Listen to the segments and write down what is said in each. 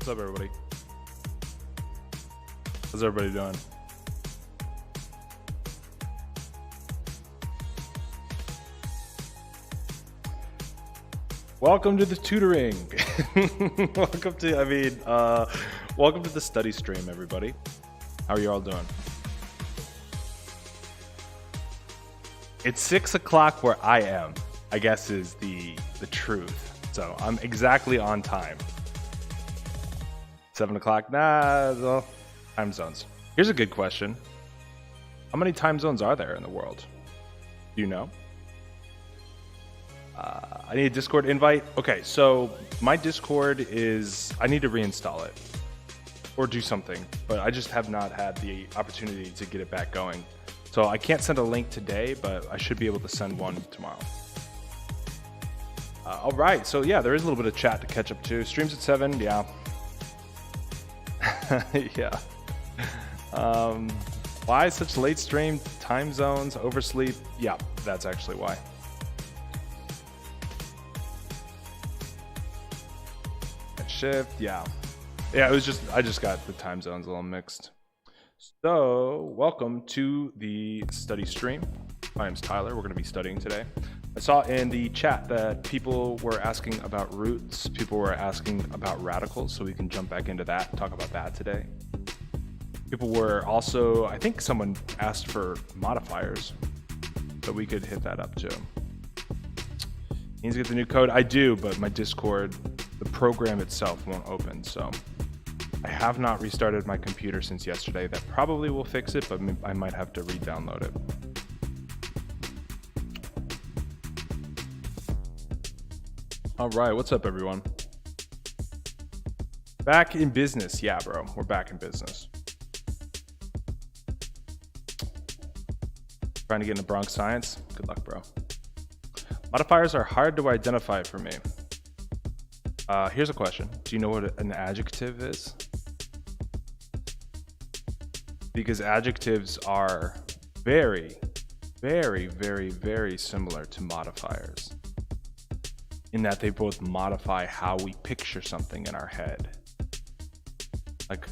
What's up, everybody? How's everybody doing? Welcome to the tutoring. welcome to the study stream, everybody. How are you all doing? It's 6 o'clock where I am, I guess is the truth. So I'm exactly on time. 7 o'clock, well, time zones. Here's a good question. How many time zones are there in the world? Do you know? I need a Discord invite. Okay, so my Discord I need to reinstall it or do something, but I just have not had the opportunity to get it back going. So I can't send a link today, but I should be able to send one tomorrow. All right, so yeah, there is a little bit of chat to catch up to. Streams at 7, yeah. yeah. Why such late stream? Time zones, oversleep? Yeah, that's actually why. Shift, yeah. It was I just got the time zones a little mixed. So, welcome to the study stream. My name's Tyler. We're going to be studying today. I saw in the chat that people were asking about roots. People were asking about radicals, so we can jump back into that and talk about that today. People were also, I think someone asked for modifiers, so we could hit that up too. Needs to get the new code. I do, but my Discord, the program itself won't open, so I have not restarted my computer since yesterday. That probably will fix it, but I might have to re-download it. All right, what's up, everyone? Back in business. Yeah, bro, we're back in business. Trying to get into Bronx Science? Good luck, bro. Modifiers are hard to identify for me. Here's a question. Do you know what an adjective is? Because adjectives are very, very, very, very similar to modifiers in that they both modify how we picture something in our head. Like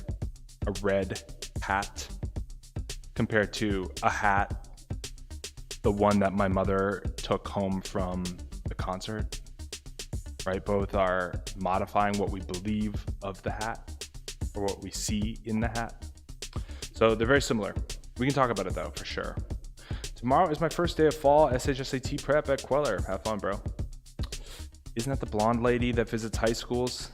a red hat compared to a hat, the one that my mother took home from the concert. Right, both are modifying what we believe of the hat or what we see in the hat. So they're very similar. We can talk about it though, for sure. Tomorrow is my first day of fall SHSAT prep at Queller. Have fun, bro. Isn't that the blonde lady that visits high schools?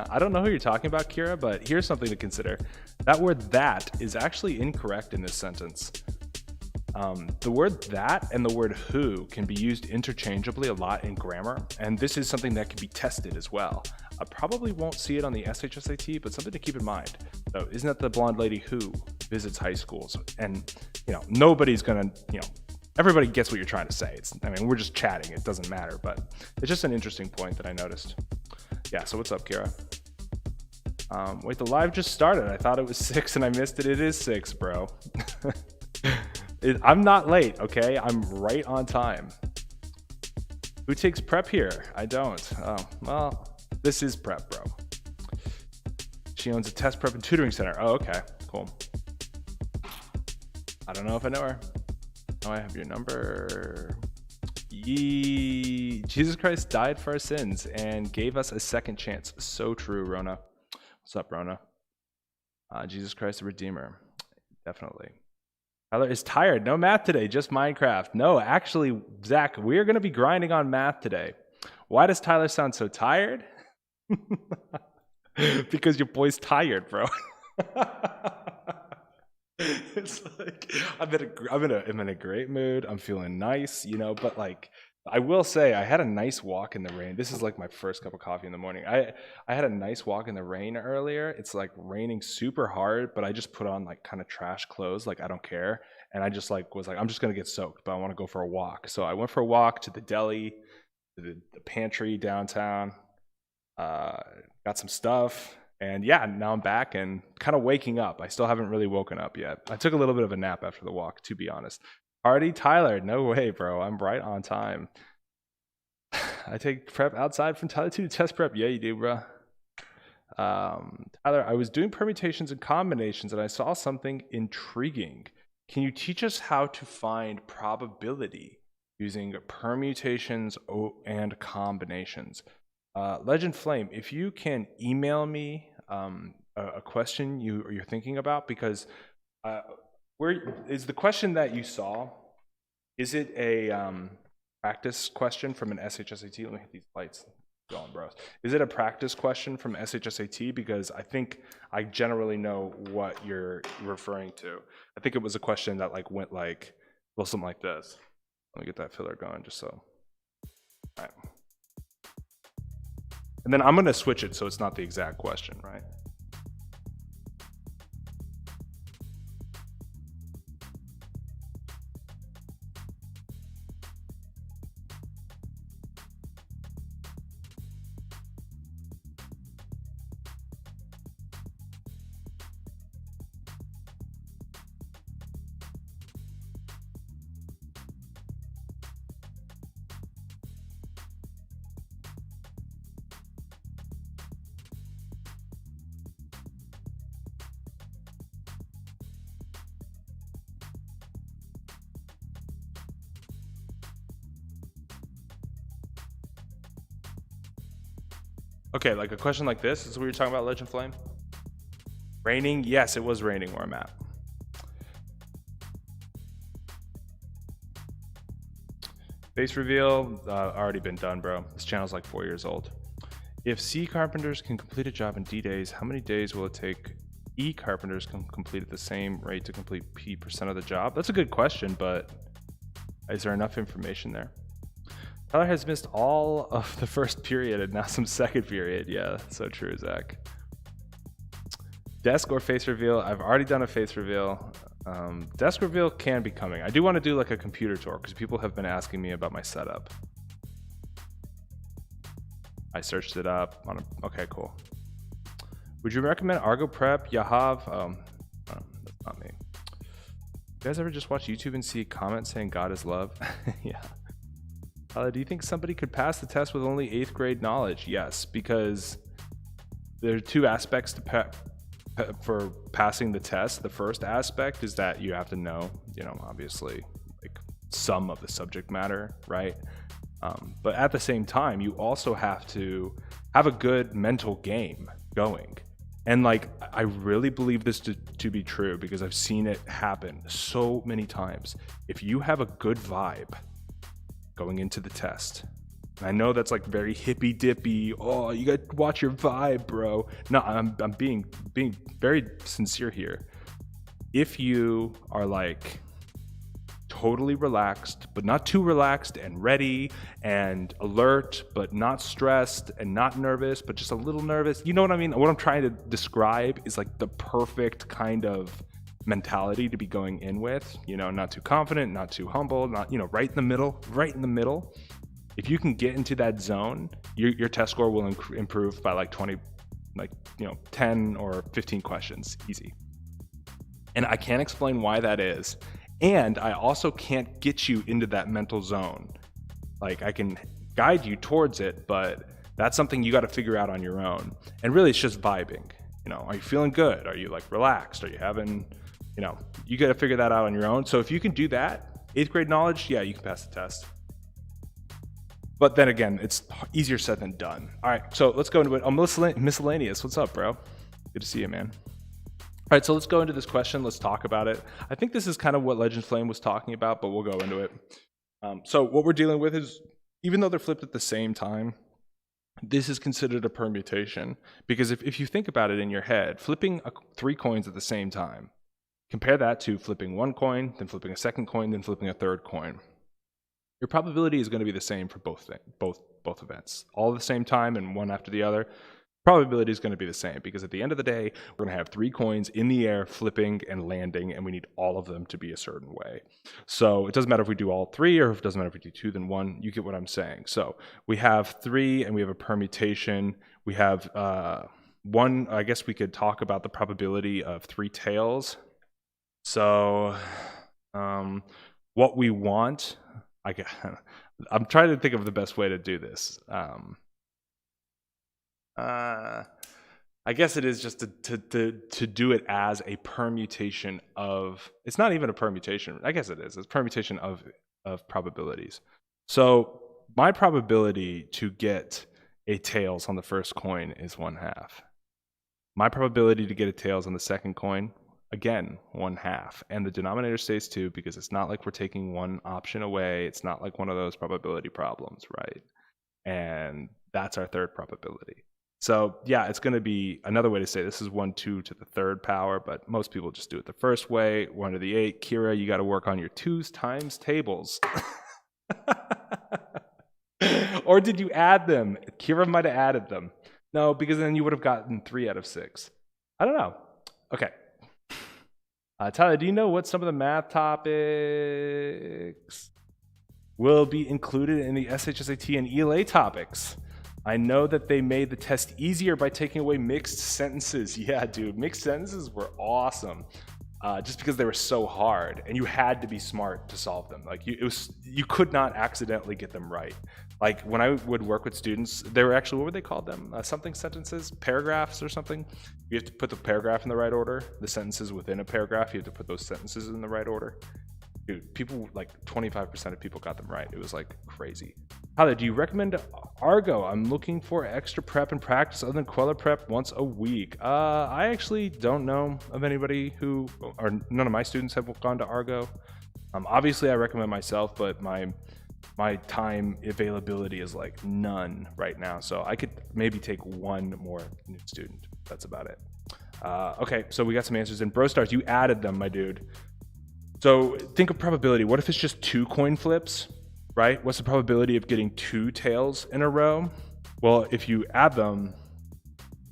I don't know who you're talking about, Kira, but here's something to consider. That word "that" is actually incorrect in this sentence. The word "that" and the word "who" can be used interchangeably a lot in grammar, and this is something that can be tested as well. I probably won't see it on the SHSAT, but something to keep in mind. So, isn't that the blonde lady who visits high schools? And, nobody's gonna, everybody gets what you're trying to say. We're just chatting. It doesn't matter, but it's just an interesting point that I noticed. Yeah, so what's up, Kira? Wait, the live just started. I thought it was 6 and I missed it. It is 6, bro. I'm not late, okay? I'm right on time. Who takes prep here? I don't. Oh, well, this is prep, bro. She owns a test prep and tutoring center. Oh, okay, cool. I don't know if I know her. Oh, I have your number. Jesus Christ died for our sins and gave us a second chance. So true, Rona. What's up, Rona? Jesus Christ the Redeemer. Definitely. Tyler is tired. No math today, just Minecraft. No, actually, Zach, we are going to be grinding on math today. Why does Tyler sound so tired? Because your boy's tired, bro. It's like I'm in a great mood. I'm feeling nice, but like I will say I had a nice walk in the rain. This is like my first cup of coffee in the morning. I had a nice walk in the rain earlier. It's like raining super hard, but I just put on like kind of trash clothes, like I don't care. And I just was like, I'm just gonna get soaked, but I want to go for a walk. So I went for a walk to the deli, to the pantry downtown, got some stuff. And yeah, now I'm back and kind of waking up. I still haven't really woken up yet. I took a little bit of a nap after the walk, to be honest. Party Tyler, no way, bro. I'm right on time. I take prep outside from Tyler 2 to test prep. Yeah, you do, bro. Tyler, I was doing permutations and combinations and I saw something intriguing. Can you teach us how to find probability using permutations and combinations? Legend Flame, if you can email me a question you're thinking about, because where is the question that you saw? Is it a practice question from an SHSAT? Let me hit these lights going, bros. Is it a practice question from SHSAT? Because I think I generally know what you're referring to. I think it was a question that like went like, well, something like this. Let me get that filler going just so. All right. And then I'm going to switch it so it's not the exact question, right? Okay, like a question like this is what you're talking about, Legend Flame? Raining? Yes, it was raining where I'm at. Face reveal, already been done, bro. This channel's like 4 years old. If C carpenters can complete a job in D days, how many days will it take E carpenters can complete at the same rate to complete P% of the job? That's a good question, but is there enough information there? Tyler has missed all of the first period and now some second period. Yeah, so true, Zach. Desk or face reveal? I've already done a face reveal. Desk reveal can be coming. I do want to do like a computer tour because people have been asking me about my setup. I searched it up on a, okay, cool. Would you recommend Argo Prep, Yahav? That's not me. You guys ever just watch YouTube and see a comment saying God is love? Yeah. Do you think somebody could pass the test with only 8th grade knowledge? Yes, because there are two aspects to for passing the test. The first aspect is that you have to know, obviously, like some of the subject matter, right? But at the same time, you also have to have a good mental game going. And like, I really believe this to be true because I've seen it happen so many times. If you have a good vibe going into the test, and I know that's like very hippy dippy. Oh, you got to watch your vibe, bro. No, I'm being very sincere here. If you are like totally relaxed, but not too relaxed, and ready and alert, but not stressed and not nervous, but just a little nervous. You know what I mean? What I'm trying to describe is like the perfect kind of mentality to be going in with, not too confident, not too humble, not, right in the middle. If you can get into that zone, your test score will improve by like 20, 10 or 15 questions, easy. And I can't explain why that is. And I also can't get you into that mental zone. Like I can guide you towards it, but that's something you got to figure out on your own. And really it's just vibing. Are you feeling good? Are you like relaxed? Are you having, you got to figure that out on your own. So if you can do that, 8th grade knowledge, yeah, you can pass the test. But then again, it's easier said than done. All right, so let's go into it. Miscellaneous, what's up, bro? Good to see you, man. All right, so let's go into this question. Let's talk about it. I think this is kind of what Legend Flame was talking about, but we'll go into it. So what we're dealing with is, even though they're flipped at the same time, this is considered a permutation. Because if you think about it in your head, flipping 3 coins at the same time, compare that to flipping 1 coin, then flipping a second coin, then flipping a third coin. Your probability is going to be the same for both events. All at the same time and one after the other, probability is going to be the same because at the end of the day, we're going to have 3 coins in the air flipping and landing, and we need all of them to be a certain way. So it doesn't matter if we do all 3 or if it doesn't matter if we do 2 then 1. You get what I'm saying. So we have 3 and we have a permutation. We have 1, I guess we could talk about the probability of 3 tails. So what we want, I'm trying to think of the best way to do this. I guess it is just to do it as a permutation of, it's not even a permutation. I guess it is. It's permutation of probabilities. So my probability to get a tails on the first coin is 1/2. My probability to get a tails on the second coin, again, 1/2. And the denominator stays 2 because it's not like we're taking one option away. It's not like one of those probability problems, right? And that's our third probability. So yeah, it's going to be another way to say this is 1, 2 to the third power, but most people just do it the first way, 1 to the 8. Kira, you got to work on your 2's times tables. Or did you add them? Kira might have added them. No, because then you would have gotten 3 out of 6. I don't know. Okay. Tyler, do you know what some of the math topics will be included in the SHSAT and ELA topics? I know that they made the test easier by taking away mixed sentences. Yeah, dude, mixed sentences were awesome. Just because they were so hard, and you had to be smart to solve them. Like you could not accidentally get them right. Like when I would work with students, they were actually, what were they called them? Something sentences, paragraphs or something. You have to put the paragraph in the right order. The sentences within a paragraph, you have to put those sentences in the right order. Dude, people, like 25% of people got them right. It was like crazy. Tyler, do you recommend Argo? I'm looking for extra prep and practice other than Queller prep once a week. I actually don't know of anybody who, or none of my students have gone to Argo. Obviously I recommend myself, but my time availability is like none right now. So I could maybe take one more new student. That's about it. Okay, so we got some answers in. Bro Stars, you added them, my dude. So think of probability. What if it's just 2 coin flips, right? What's the probability of getting 2 tails in a row? Well, if you add them,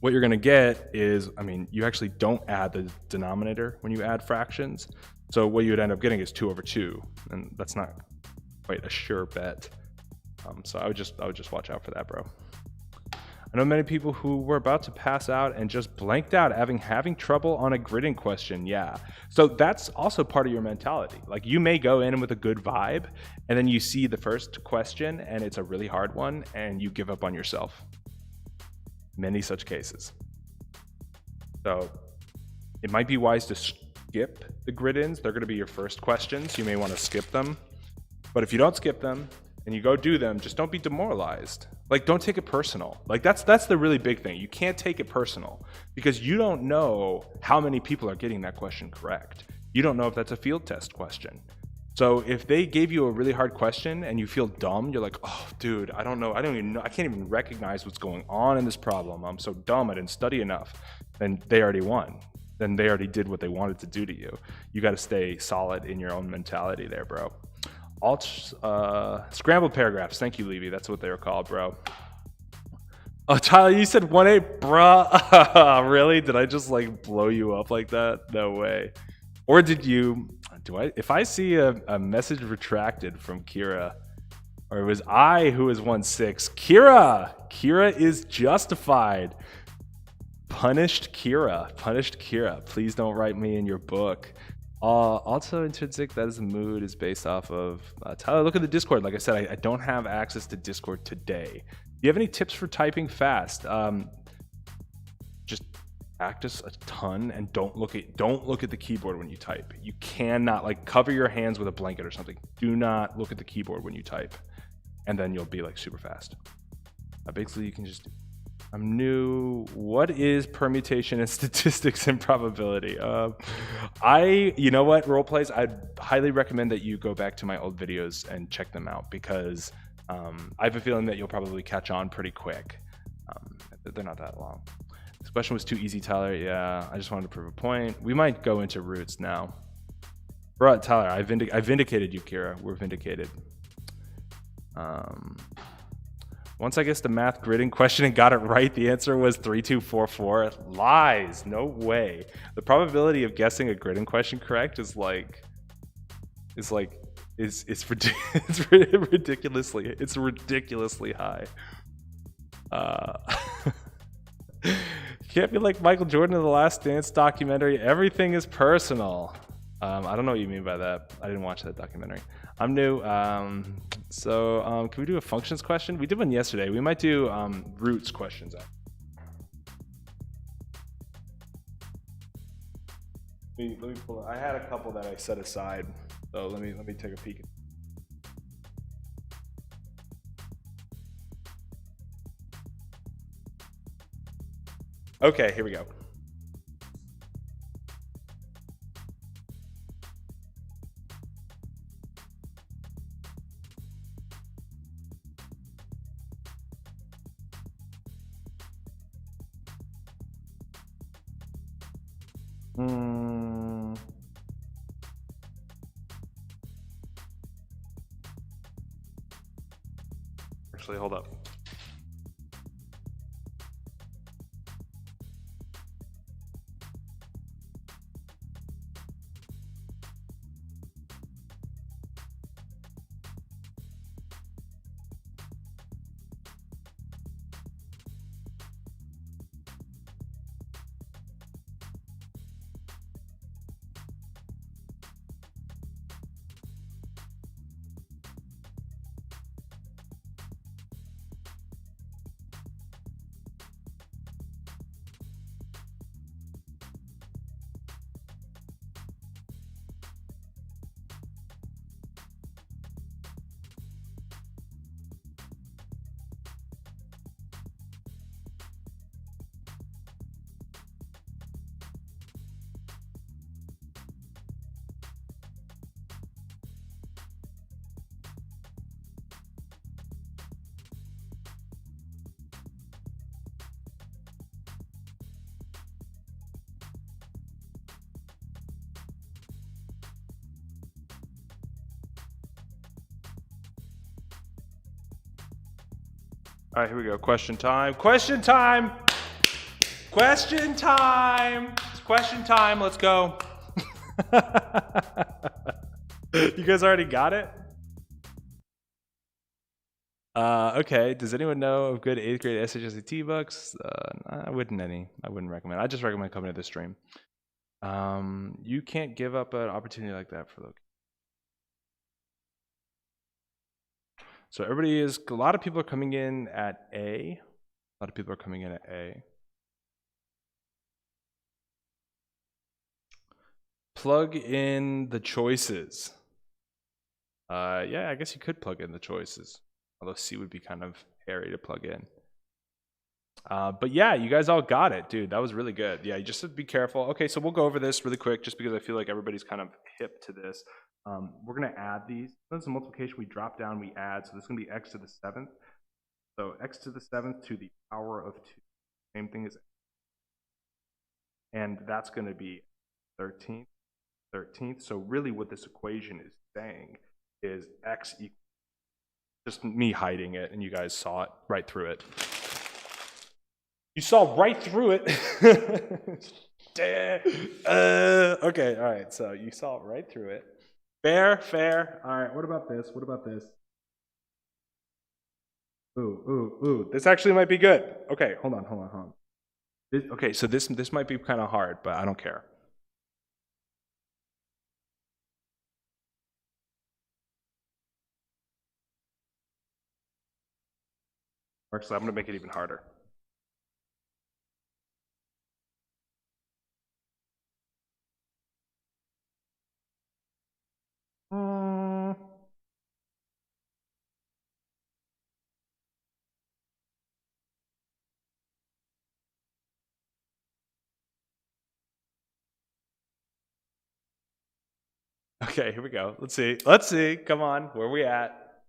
what you're gonna get is, I mean, you actually don't add the denominator when you add fractions. So what you would end up getting is 2/2, and that's not quite a sure bet. So I would just watch out for that, bro. I know many people who were about to pass out and just blanked out, having trouble on a gridding question. Yeah. So that's also part of your mentality. Like you may go in with a good vibe, and then you see the first question and it's a really hard one, and you give up on yourself. Many such cases. So it might be wise to skip the grid-ins. They're going to be your first questions. You may want to skip them. But if you don't skip them and you go do them, just don't be demoralized. Like, don't take it personal. Like, that's the really big thing. You can't take it personal because you don't know how many people are getting that question correct. You don't know if that's a field test question. So if they gave you a really hard question and you feel dumb, you're like, oh, dude, I don't know. I don't even know. I can't even recognize what's going on in this problem. I'm so dumb. I didn't study enough. Then they already won. Then they already did what they wanted to do to you. You got to stay solid in your own mentality there, bro. Scrambled paragraphs. Thank you, Levy. That's what they were called, bro. Oh, Tyler, you said 1-8, bruh. Really? Did I just like blow you up like that? No way. Or did you? If I see a message retracted from Kira, or it was I who was 1-6, Kira is justified. Punished Kira. Please don't write me in your book. Also intrinsic, that is the mood, is based off of Tyler. Look at the Discord. Like I said, I don't have access to Discord today. Do you have any tips for typing fast? Just practice a ton and don't look at the keyboard when you type. You cannot, like, cover your hands with a blanket or something. Do not look at the keyboard when you type, and then you'll be like super fast. Basically, you can just. I'm new. What is permutation and statistics and probability? You know what, role plays, I'd highly recommend that you go back to my old videos and check them out because I have a feeling that you'll probably catch on pretty quick. They're not that long. This question was too easy, Tyler. Yeah, I just wanted to prove a point. We might go into roots now. Bro, Tyler, I vindicated you, Kira. We're vindicated. Once I guessed the math gridding question and got it right, the answer was 3244. Lies. No way. The probability of guessing a gridding question correct is ridiculously high. You can't be like Michael Jordan in the Last Dance documentary. Everything is personal. I don't know what you mean by that. I didn't watch that documentary. I'm new. So can we do a functions question? We did one yesterday. We might do roots questions. Let me pull it. I had a couple that I set aside, so let me take a peek. Okay, here we go. Actually, hold up. All right, here we go. Question time. Question time. Question time. It's question time. Let's go. You guys already got it? Okay. Does anyone know of good 8th grade SHSAT books? I wouldn't recommend. I just recommend coming to this stream. You can't give up an opportunity like that for the. So a lot of people are coming in at A. A lot of people are coming in at A. Plug in the choices. Yeah, I guess you could plug in the choices. Although C would be kind of hairy to plug in. But yeah, you guys all got it, dude. That was really good. Yeah, you just have to be careful. Okay, so we'll go over this really quick just because I feel like everybody's kind of hip to this. We're going to add these. This is multiplication. We drop down, we add. So this is going to be x to the 7th. So x to the 7th to the power of 2. Same thing as. And that's going to be 13th. So really what this equation is saying is x equals. Just me hiding it, and you guys saw it right through it. You saw right through it. Okay, all right. So you saw right through it. Fair. All right. What about this? Ooh. This actually might be good. Okay, hold on. Okay, so this might be kind of hard, but I don't care. Actually, I'm going to make it even harder. Okay, here we go. Let's see. Come on. Where we at?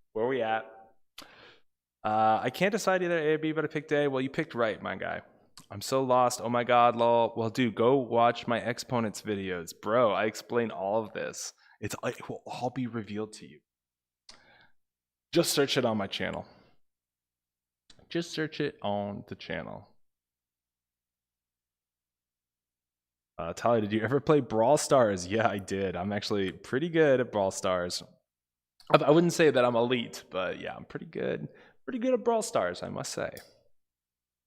I can't decide either A or B, but I picked A. Well, you picked right, my guy. I'm so lost. Oh my god, lol. Well, dude, go watch my Exponents videos. Bro, I explain all of this. It will all be revealed to you. Just search it on my channel. Just search it on the channel. Talia, did you ever play Brawl Stars? Yeah, I did. I'm actually pretty good at Brawl Stars. I wouldn't say that I'm elite, but yeah, I'm pretty good. Pretty good at Brawl Stars, I must say.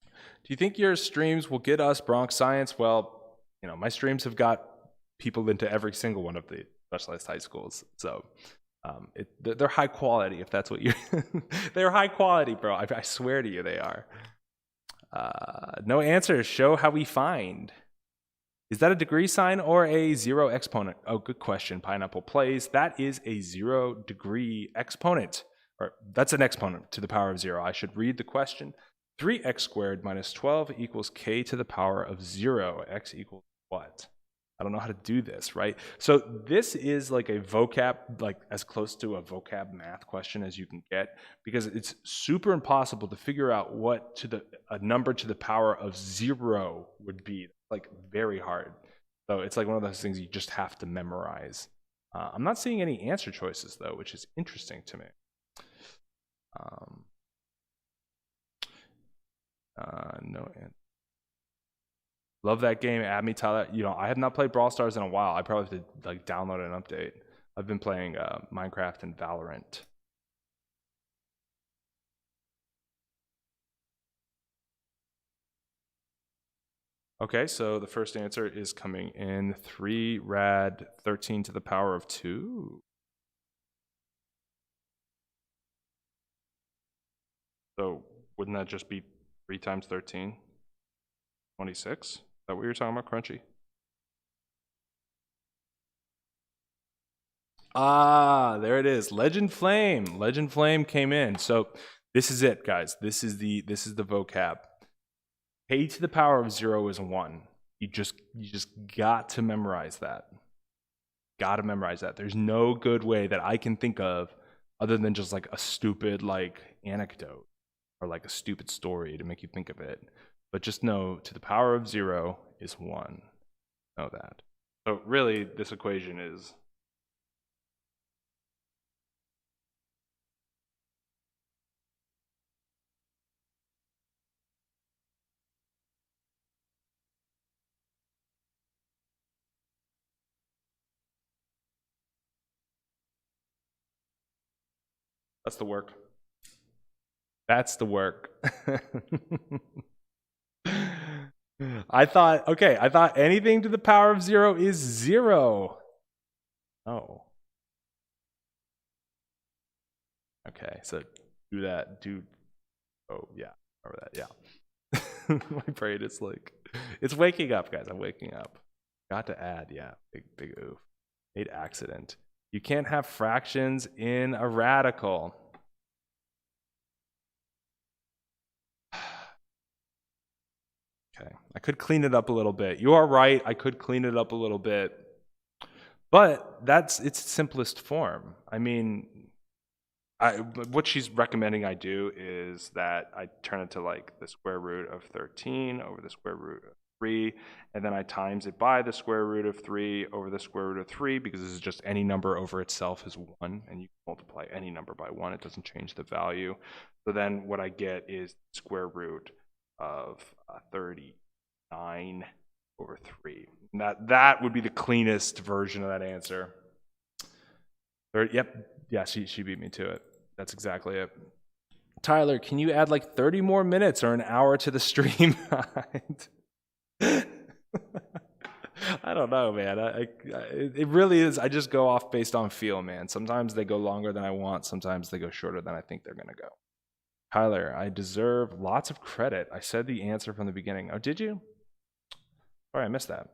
Do you think your streams will get us Bronx Science? Well, you know, my streams have got people into every single one of the specialized high schools. So they're high quality, if that's what you they're high quality, bro. I swear to you they are. No answers. Show how we find. Is that a degree sign or a zero exponent? Oh, good question. Pineapple plays. That is a 0 degree exponent. Or that's an exponent to the power of 0. I should read the question. 3x squared minus 12 equals k to the power of 0. X equals what? I don't know how to do this, right? So this is like a vocab, like as close to a vocab math question as you can get, because it's super impossible to figure out what a number to the power of 0 would be. Like very hard. So it's like one of those things you just have to memorize. I'm not seeing any answer choices though, which is interesting to me. No answer. Love that game. Add me, Tyler. You know, I have not played Brawl Stars in a while. I probably have to like download an update. I've been playing Minecraft and Valorant. Okay, so the first answer is coming in 3 rad 13 to the power of 2. So wouldn't that just be 3 times 13? 26? Is that what you're talking about, Crunchy? Ah, there it is. Legend Flame. Legend Flame came in. So this is it, guys. This is the vocab. K to the power of 0 is 1. You just got to memorize that. Got to memorize that. There's no good way that I can think of other than just like a stupid like anecdote or like a stupid story to make you think of it. But just know to the power of 0 is 1. Know that. So really this equation is that's the work. That's the work. I thought anything to the power of 0 is 0. Oh. Okay, so do that. Oh, yeah. Remember that, yeah. My brain is like, it's waking up, guys. I'm waking up. Got to add, yeah. Big oof. Made accident. You can't have fractions in a radical. Okay, I could clean it up a little bit. You are right, I could clean it up a little bit. But that's its simplest form. I mean, what she's recommending I do is that I turn it to like the square root of 13 over the square root of 3, and then I times it by the square root of 3 over the square root of 3, because this is just any number over itself is 1, and you can multiply any number by 1. It doesn't change the value. So then what I get is square root of 39 over 3. And that would be the cleanest version of that answer. Yep. Yeah, she beat me to it. That's exactly it. Tyler, can you add like 30 more minutes or an hour to the stream? I don't know, man. It really is. I just go off based on feel, man. Sometimes they go longer than I want. Sometimes they go shorter than I think they're going to go. Tyler, I deserve lots of credit. I said the answer from the beginning. Oh, did you? Sorry, I missed that.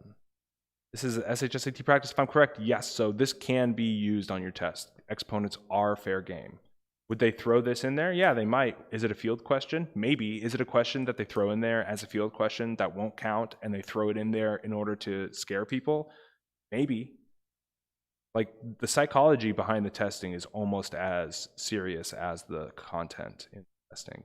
This is SHSAT practice, if I'm correct. Yes, so this can be used on your test. Exponents are fair game. Would they throw this in there? Yeah, they might. Is it a field question? Maybe. Is it a question that they throw in there as a field question that won't count and they throw it in there in order to scare people? Maybe. Like the psychology behind the testing is almost as serious as the content in testing.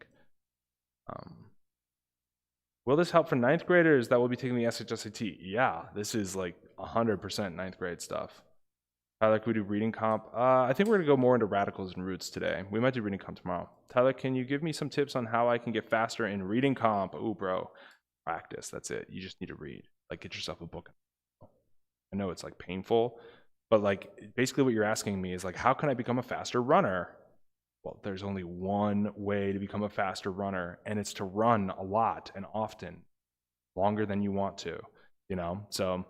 Will this help for 9th graders that will be taking the SHSAT? Yeah, this is like 100% 9th grade stuff. Tyler, can we do reading comp? I think we're going to go more into radicals and roots today. We might do reading comp tomorrow. Tyler, can you give me some tips on how I can get faster in reading comp? Ooh, bro, practice. That's it. You just need to read. Like, get yourself a book. I know it's like painful, but like basically what you're asking me is like, how can I become a faster runner? Well, there's only one way to become a faster runner, and it's to run a lot and often, longer than you want to, you know? So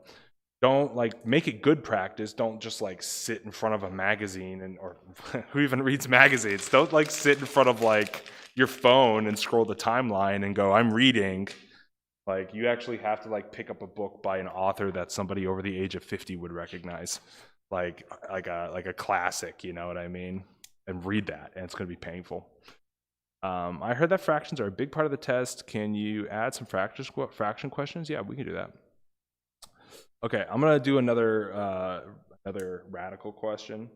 don't like make it good practice. Don't just like sit in front of a magazine or who even reads magazines? Don't like sit in front of like your phone and scroll the timeline and go, I'm reading. Like you actually have to like pick up a book by an author that somebody over the age of 50 would recognize, like a classic, you know what I mean? And read that, and it's going to be painful. I heard that fractions are a big part of the test. Can you add some fraction questions? Yeah, we can do that. Okay, I'm gonna do another radical question.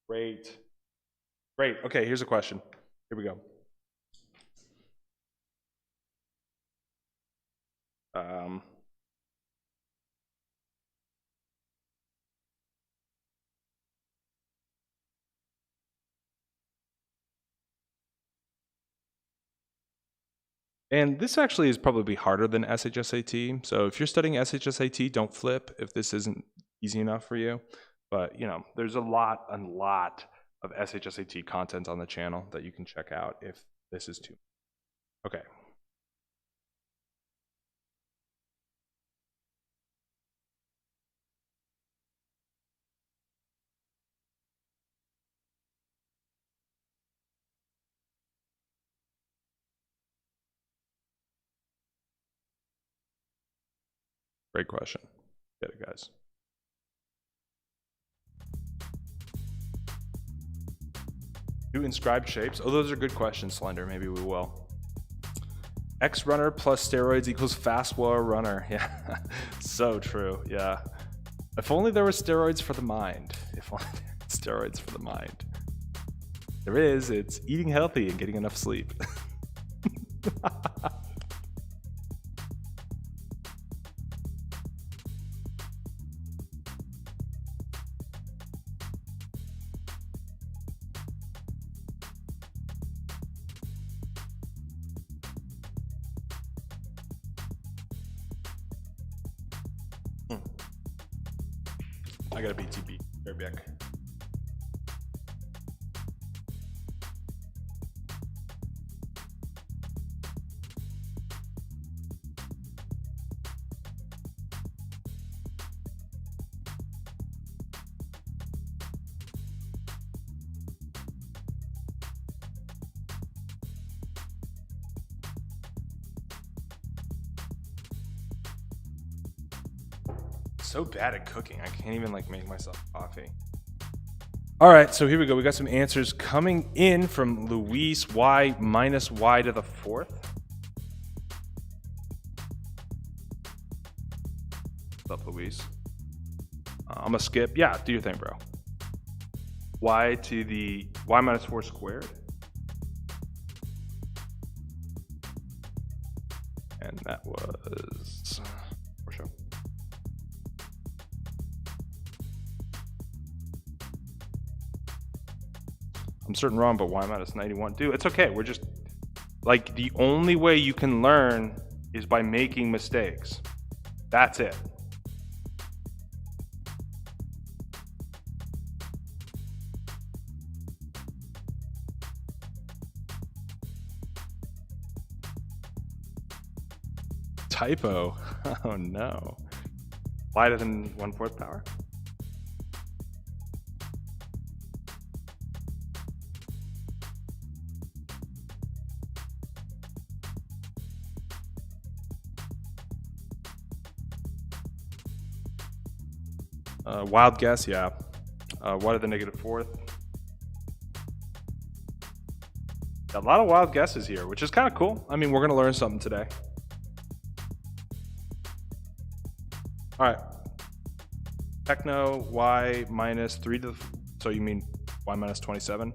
Great. Great. Okay, here's a question. Here we go. And this actually is probably harder than SHSAT. So if you're studying SHSAT, don't flip if this isn't easy enough for you. But you know, there's a lot of SHSAT content on the channel that you can check out if this is too. Okay. Great question. Get it, guys. Do inscribed shapes? Oh, those are good questions, Slender. Maybe we will. X runner plus steroids equals fast war runner. Yeah, so true. Yeah. If only there were steroids for the mind. If only there were steroids for the mind. There is. It's eating healthy and getting enough sleep. I got a BTB. Right back. So bad at cooking. I can't even like make myself coffee. All right, so here we go. We got some answers coming in from Luis. Y minus y to the fourth. What's up, Luis? I'm gonna skip. Yeah, do your thing, bro. Y to the y minus 4 squared. And that was for sure. I'm certain wrong, but y minus 91. Dude, it's okay. We're just like the only way you can learn is by making mistakes. That's it. Typo. Oh no. Wider than 1/4 power? Wild guess, yeah. Wider than -4th? A lot of wild guesses here, which is kind of cool. I mean, we're gonna learn something today. All right. Techno, y minus 3 to the, so you mean y minus 27?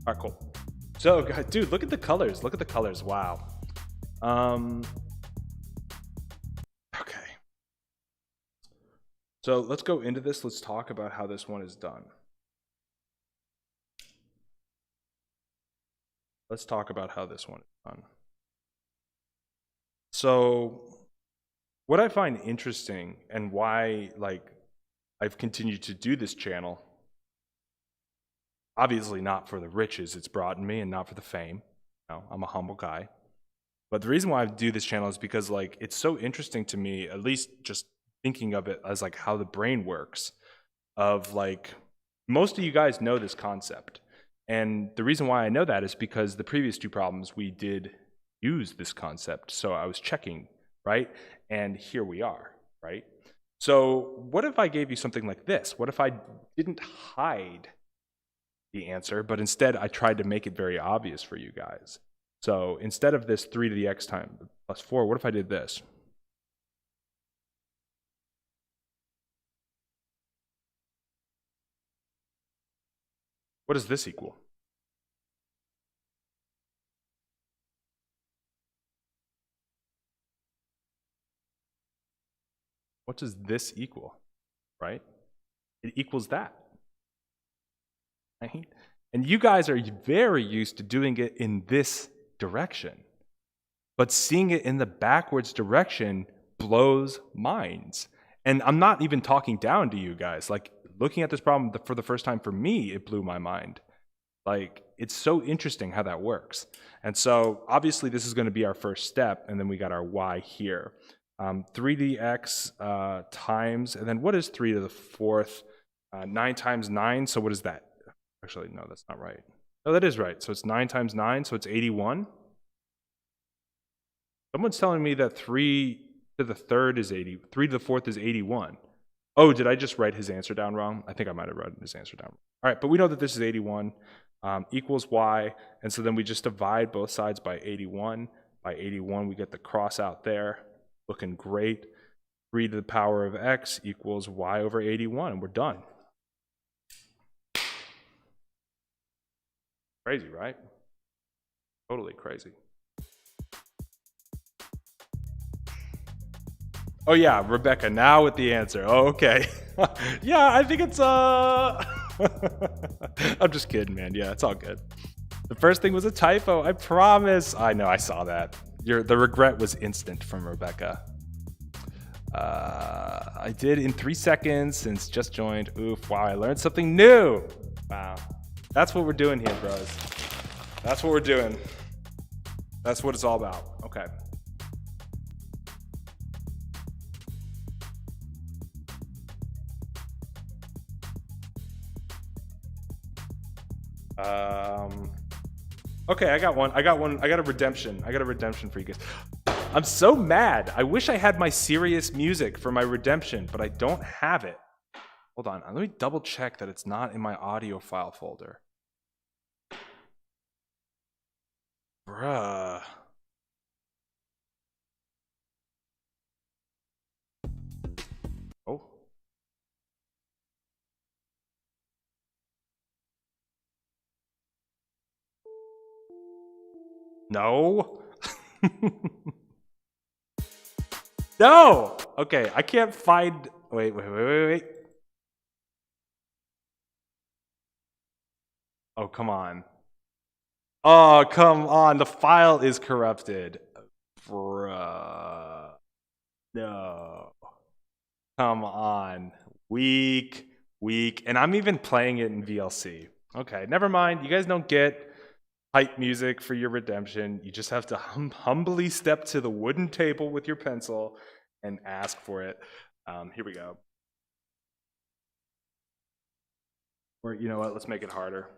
All right, cool. So, dude, look at the colors. Look at the colors. Wow. Okay. So let's go into this. Let's talk about how this one is done. Let's talk about how this one is done. So what I find interesting and why like I've continued to do this channel, obviously not for the riches it's brought in me and not for the fame. No, I'm a humble guy. But the reason why I do this channel is because like it's so interesting to me, at least just thinking of it as like how the brain works, of like most of you guys know this concept. And the reason why I know that is because the previous two problems we did use this concept. So I was checking, right? And here we are, right? So what if I gave you something like this? What if I didn't hide the answer, but instead I tried to make it very obvious for you guys? So instead of this 3 to the x times plus 4, what if I did this? What does this equal? What does this equal, right? It equals that, right? And you guys are very used to doing it in this direction. But seeing it in the backwards direction blows minds. And I'm not even talking down to you guys. Like, looking at this problem for the first time for me, it blew my mind. Like, it's so interesting how that works. And so obviously this is going to be our first step, and then we got our y here. 3 to the x times, and then what is 3 to the 4th? 9 times 9, so what is that? Actually, no, that's not right. No, that is right. So it's 9 times 9, so it's 81. Someone's telling me that 3 to the 3rd is 80. 3 to the 4th is 81. Oh, did I just write his answer down wrong? I think I might have written his answer down. All right, but we know that this is 81 equals y, and so then we just divide both sides by 81. By 81, we get the cross out there. Looking great. 3 to the power of x equals y over 81, and we're done. Crazy, right? Totally crazy. Oh yeah, Rebecca, now with the answer. Oh, okay. Yeah, I think it's I'm just kidding, man. Yeah, it's all good. The first thing was a typo, I promise. I know, I saw that. The regret was instant from Rebecca. I did in 3 seconds since just joined. Oof, wow, I learned something new. Wow. That's what we're doing here, bros. That's what we're doing. That's what it's all about. Okay. Okay, I got one. I got a redemption. I got a redemption for you guys. I'm so mad. I wish I had my serious music for my redemption, but I don't have it. Hold on. Let me double check that it's not in my audio file folder. Bruh. Oh. No. No. Okay, I can't find. Wait. Oh, come on. Oh, come on. The file is corrupted. Bruh. No. Come on. Weak. And I'm even playing it in VLC. Okay, never mind. You guys don't get hype music for your redemption. You just have to humbly step to the wooden table with your pencil and ask for it. Here we go. Or you know what? Let's make it harder.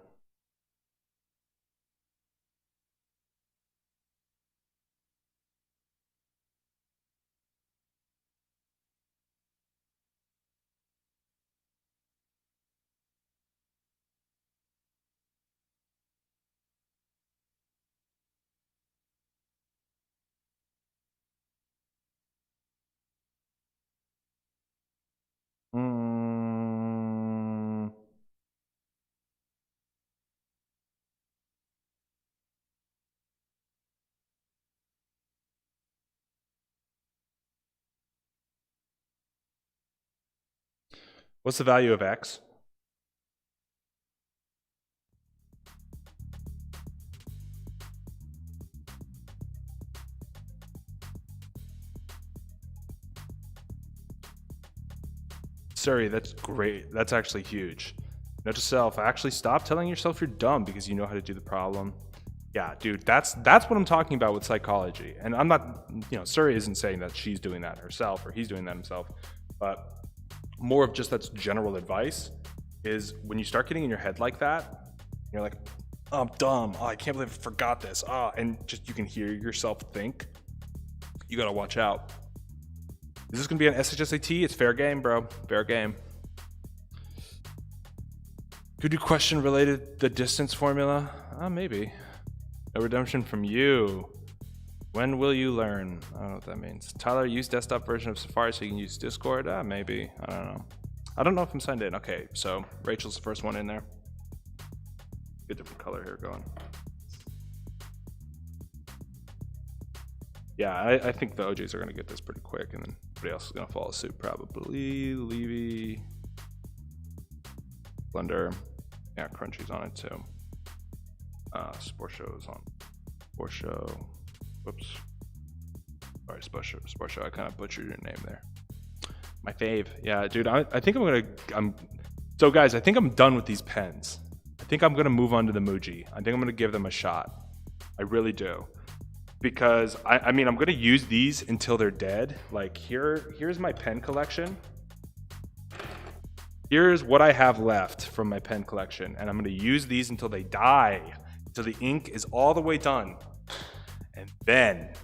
What's the value of x? Suri, that's great. That's actually huge. Note to self, actually stop telling yourself you're dumb because you know how to do the problem. Yeah, dude, that's what I'm talking about with psychology. And I'm not, Suri isn't saying that she's doing that herself or he's doing that himself, but more of just that's general advice is when you start getting in your head like that, you're like, oh, I'm dumb. Oh, I can't believe I forgot this. And just you can hear yourself think. You gotta watch out. Is this gonna be an SHSAT? It's fair game, bro. Fair game. Could you question related the distance formula? Maybe. No redemption from you. When will you learn? I don't know what that means. Tyler, use desktop version of Safari so you can use Discord? Maybe. I don't know. I don't know if I'm signed in. Okay, so Rachel's the first one in there. Get a different color here going. Yeah, I think the OJs are going to get this pretty quick, and then everybody else is going to follow suit probably. Levy. Blender. Yeah, Crunchy's on it too. Sport Show is on. Sport Show. Whoops. Sorry, Sport Show. I kind of butchered your name there. My fave. Yeah, dude. I think So guys, I think I'm done with these pens. I think I'm gonna move on to the Muji. I think I'm gonna give them a shot. I really do. Because I mean, I'm gonna use these until they're dead. Like here's my pen collection. Here's what I have left from my pen collection, and I'm gonna use these until they die, until the ink is all the way done. And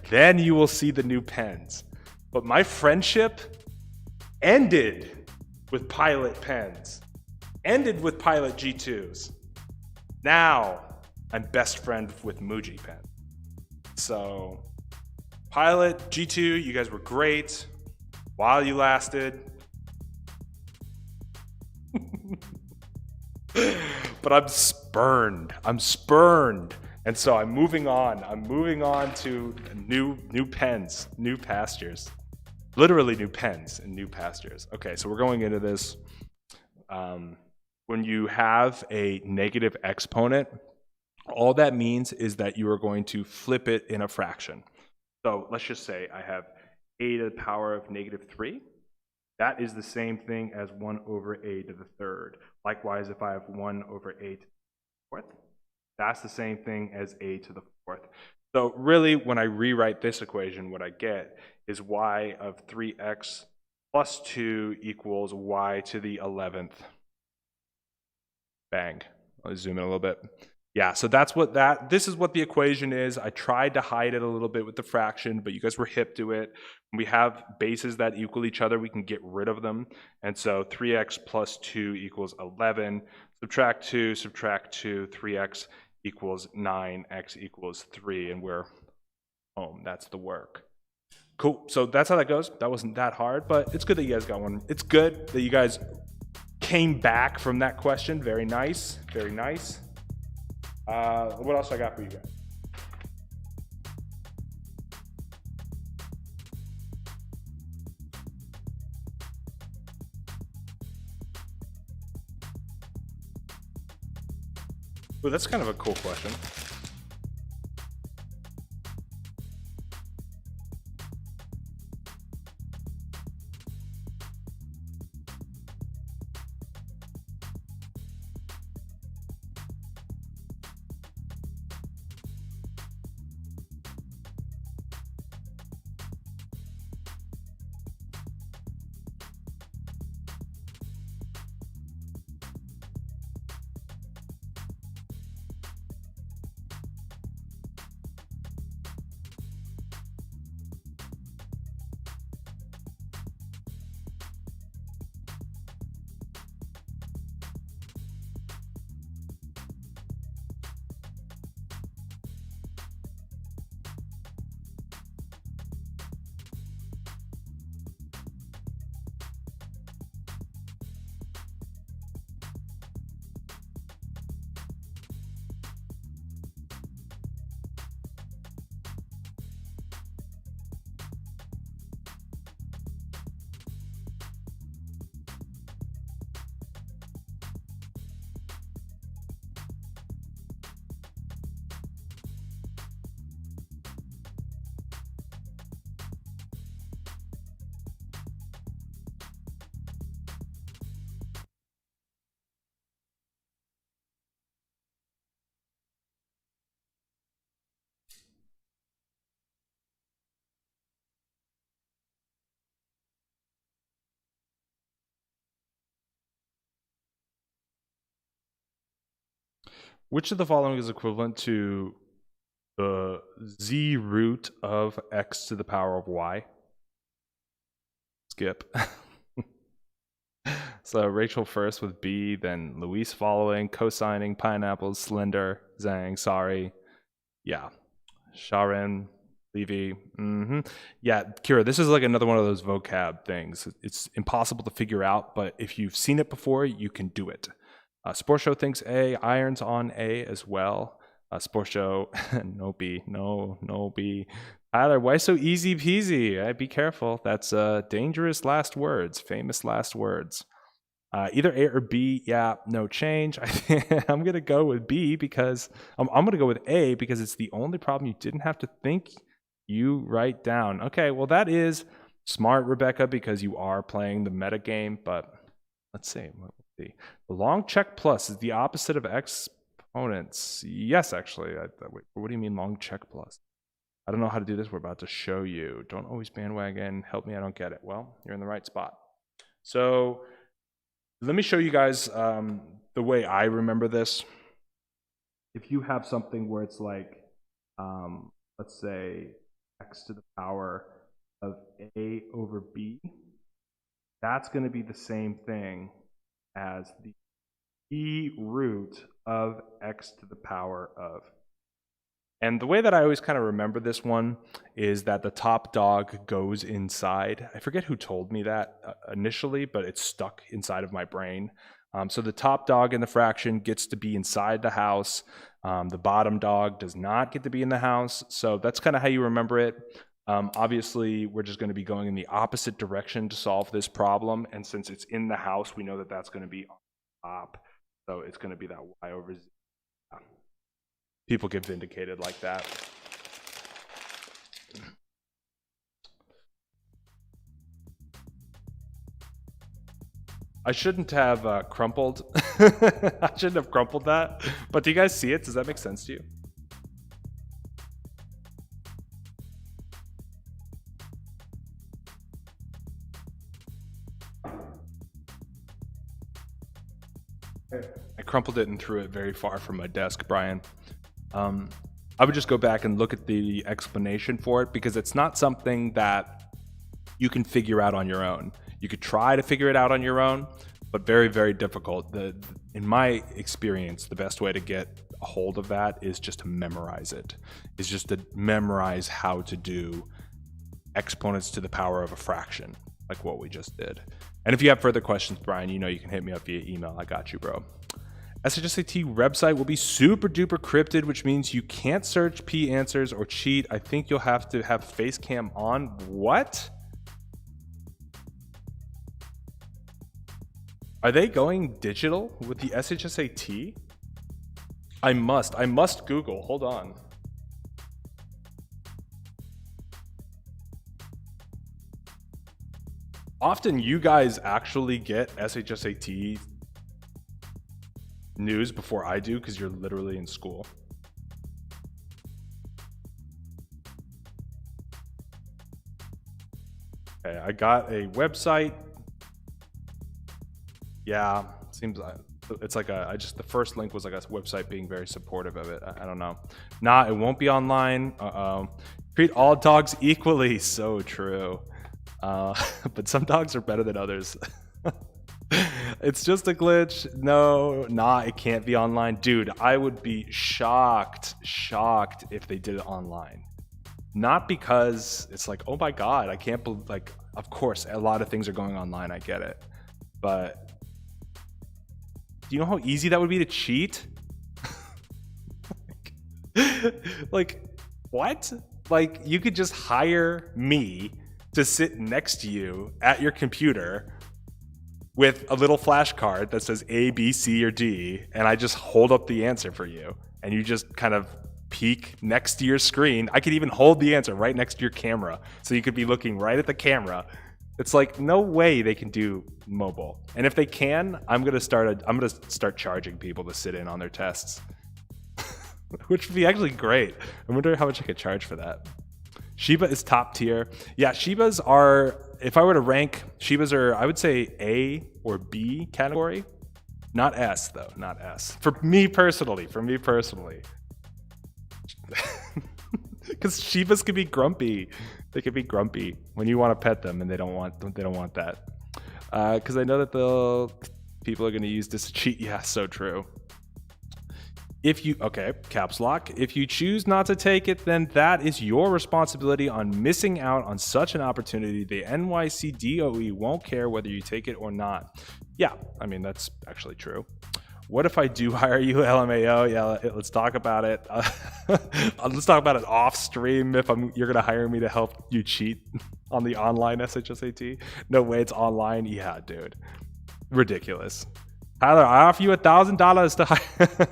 then you will see the new pens. But my friendship ended with Pilot pens, ended with Pilot G2s. Now I'm best friend with Muji pen. So Pilot, G2, you guys were great while you lasted. But I'm spurned. And so I'm moving on. I'm moving on to new pens, new pastures. Literally new pens and new pastures. Okay, so we're going into this. When you have a negative exponent, all that means is that you are going to flip it in a fraction. So let's just say I have a to the power of -3. That is the same thing as 1 over a to the third. Likewise, if I have 1 over a to the fourth, that's the same thing as a to the fourth. So really, when I rewrite this equation, what I get is y of 3x plus 2 equals y to the 11th. Bang. I'll zoom in a little bit. Yeah, so this is what the equation is. I tried to hide it a little bit with the fraction, but you guys were hip to it. When we have bases that equal each other, we can get rid of them. And so 3x plus 2 equals 11. Subtract 2, 3x equals 9, x equals 3, and we're home. That's the work. Cool, so that's how that goes. That wasn't that hard, but it's good that you guys got one. It's good that you guys came back from that question. Very nice, very nice. What else I got for you guys? Well, that's kind of a cool question. Which of the following is equivalent to the z root of x to the power of y? Skip. So Rachel first with B, then Luis following, co-signing, pineapples, slender, Zhang, sorry. Yeah. Sharon, Levy. Yeah, Kira, this is like another one of those vocab things. It's impossible to figure out, but if you've seen it before, you can do it. Sport Show thinks A, Irons on A as well. Sport Show, no B, no B. Tyler, why so easy peasy? Be careful. That's dangerous last words, famous last words. Either A or B, yeah, no change. I'm going to go with B because I'm going to go with A because it's the only problem you didn't have to think, you write down. Okay, well, that is smart, Rebecca, because you are playing the meta game, but let's see. The long check plus is the opposite of exponents. Yes, actually. Wait, what do you mean long check plus? I don't know how to do this. We're about to show you. Don't always bandwagon. Help me, I don't get it. Well, you're in the right spot. So let me show you guys the way I remember this. If you have something where it's like, let's say x to the power of a over b, that's going to be the same thing as the e root of x to the power of. And the way that I always kind of remember this one is that the top dog goes inside. I forget who told me that initially, but it's stuck inside of my brain. So the top dog in the fraction gets to be inside the house. The bottom dog does not get to be in the house. So that's kind of how you remember it. Obviously, we're just going to be going in the opposite direction to solve this problem. And since it's in the house, we know that that's going to be on top. So it's going to be that y over z. People get vindicated like that. I shouldn't have crumpled. I shouldn't have crumpled that. But do you guys see it? Does that make sense to you? I crumpled it and threw it very far from my desk, Brian. I would just go back and look at the explanation for it because it's not something that you can figure out on your own. You could try to figure it out on your own, but very, very difficult. In my experience, the best way to get a hold of that is just to memorize it. Is just to memorize how to do exponents to the power of a fraction, like what we just did. And if you have further questions, Brian, you know you can hit me up via email. I got you, bro. SHSAT website will be super duper crypted, which means you can't search P answers or cheat. I think you'll have to have face cam on. What? Are they going digital with the SHSAT? I must Google. Hold on. Often you guys actually get SHSAT news before I do because you're literally in school. Okay, I got a website. Yeah, seems like it's like the first link was like a website being very supportive of it. I don't know. Nah, it won't be online. Treat all dogs equally. So true. But some dogs are better than others. It's just a glitch. No, it can't be online. Dude, I would be shocked if they did it online. Not because it's like, oh my God, I can't believe, like, of course, a lot of things are going online. I get it. But do you know how easy that would be to cheat? Like, what? Like, you could just hire me to sit next to you at your computer with a little flashcard that says A, B, C, or D, and I just hold up the answer for you, and you just kind of peek next to your screen. I could even hold the answer right next to your camera, so you could be looking right at the camera. It's like, no way they can do mobile. And if they can, I'm gonna start charging people to sit in on their tests, which would be actually great. I wonder how much I could charge for that. Shiba is top tier. Yeah, Shibas are, if I were to rank, Shibas are, I would say A or B category. Not S though, not S. For me personally. Because Shivas can be grumpy. They can be grumpy when you want to pet them, and they don't want that. Because I know that people are going to use this to cheat. Yeah, so true. Caps lock. If you choose not to take it, then that is your responsibility on missing out on such an opportunity. The NYC DOE won't care whether you take it or not. Yeah, I mean, that's actually true. What if I do hire you, LMAO? Yeah, let's talk about it. Let's talk about it off stream. If you're gonna hire me to help you cheat on the online SHSAT. No way, it's online. Yeah, dude, ridiculous. Tyler, I offer you $1,000 to hire.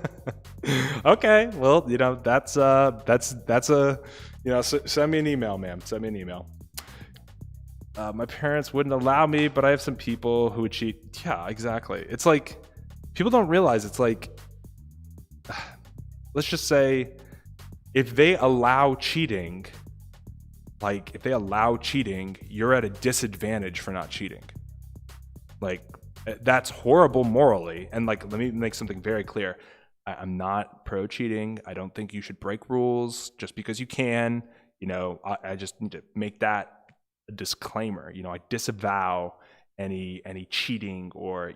Okay, well, that's a, send me an email, ma'am. Send me an email. My parents wouldn't allow me, but I have some people who would cheat. Yeah, exactly. It's like, people don't realize it's like, let's just say if they allow cheating, you're at a disadvantage for not cheating. Like, that's horrible morally. And like, let me make something very clear. I'm not pro cheating. I don't think you should break rules just because you can. I just need to make that a disclaimer. I disavow any cheating or,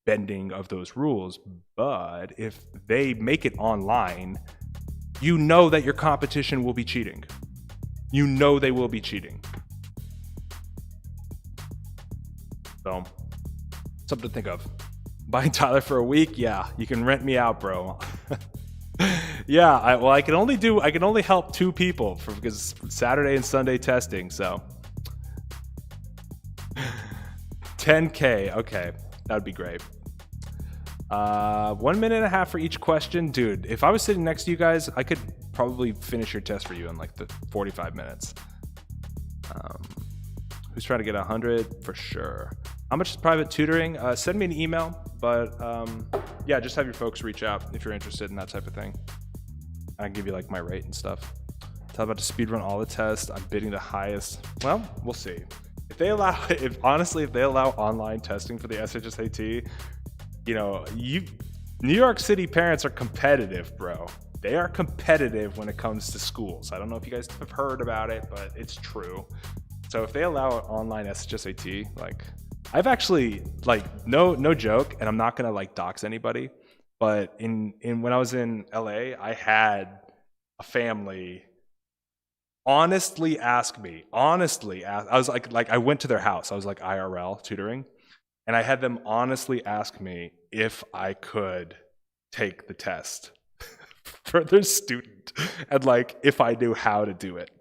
bending of those rules. But if they make it online, that your competition will be cheating. They will be cheating. So, something to think of. Buying Tyler for a week? Yeah, you can rent me out, bro. Yeah, I can only help 2 people because Saturday and Sunday testing. So 10K. Okay, that would be great. 1.5 minutes for each question. Dude, if I was sitting next to you guys, I could probably finish your test for you in like the 45 minutes. Who's trying to get 100? For sure. How much is private tutoring? Send me an email, but yeah, just have your folks reach out if you're interested in that type of thing. I can give you like my rate and stuff. Talk about to speedrun all the tests. I'm bidding the highest. Well, we'll see. If they allow online testing for the SHSAT, New York City parents are competitive, bro. They are competitive when it comes to schools. I don't know if you guys have heard about it, but it's true. So if they allow online SHSAT, like, I've actually, like, no joke, and I'm not gonna like dox anybody, but in when I was in LA, I had a family honestly ask me. I was like I went to their house. I was like IRL tutoring, and I had them honestly ask me if I could take the test for their student, and like if I knew how to do it.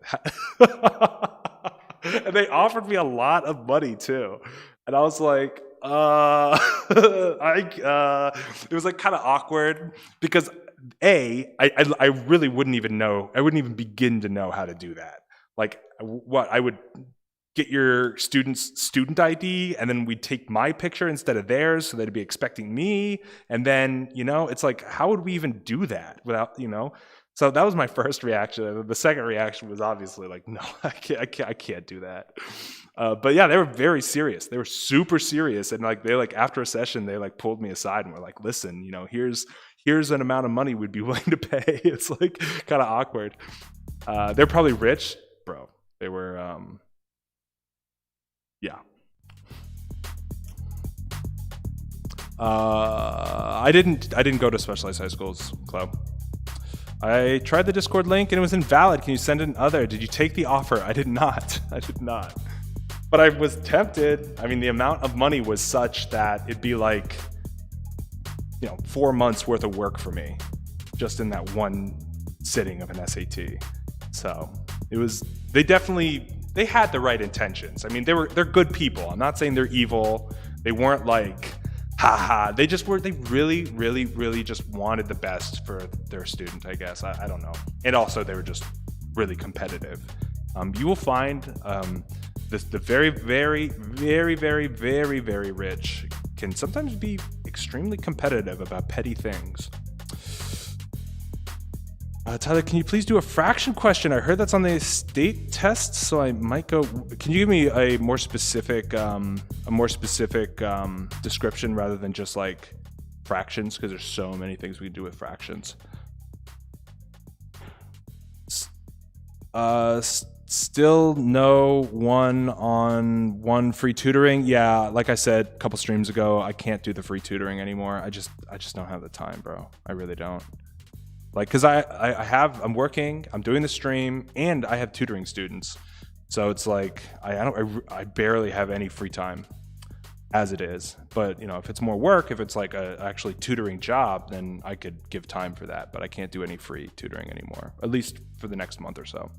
And they offered me a lot of money too. And I was like, it was like kind of awkward because I really wouldn't even know. I wouldn't even begin to know how to do that. Like, what I would get your student's student ID, and then we'd take my picture instead of theirs, so they'd be expecting me. And then, it's like, how would we even do that without, So that was my first reaction. The second reaction was obviously like, no, I can't do that. But yeah, they were very serious. They were super serious. And like, after a session, they like pulled me aside and were like, listen, here's an amount of money we'd be willing to pay. It's like kind of awkward. They're probably rich, bro. They were, yeah. I didn't go to specialized high schools, Club. I tried the Discord link and it was invalid. Can you send an other? Did you take the offer? I did not. But I was tempted. I mean, the amount of money was such that it'd be like, 4 months worth of work for me just in that one sitting of an SAT. So they had the right intentions. I mean, they're good people. I'm not saying they're evil. They weren't like, haha. They really, really, really just wanted the best for their student, I guess. I don't know. And also they were just really competitive. You will find the very, very, very, very, very, very rich can sometimes be extremely competitive about petty things. Tyler, can you please do a fraction question? I heard that's on the state test, so I might go. Can you give me a more specific description rather than just like fractions? Because there's so many things we can do with fractions. Still no one on one free tutoring. Yeah, like I said a couple streams ago, I can't do the free tutoring anymore. I just don't have the time, bro. I really don't. Like, cause I'm working, I'm doing the stream, and I have tutoring students. So it's like, I barely have any free time as it is. But you know, if it's more work, if it's like a actually tutoring job, then I could give time for that. But I can't do any free tutoring anymore, at least for the next month or so.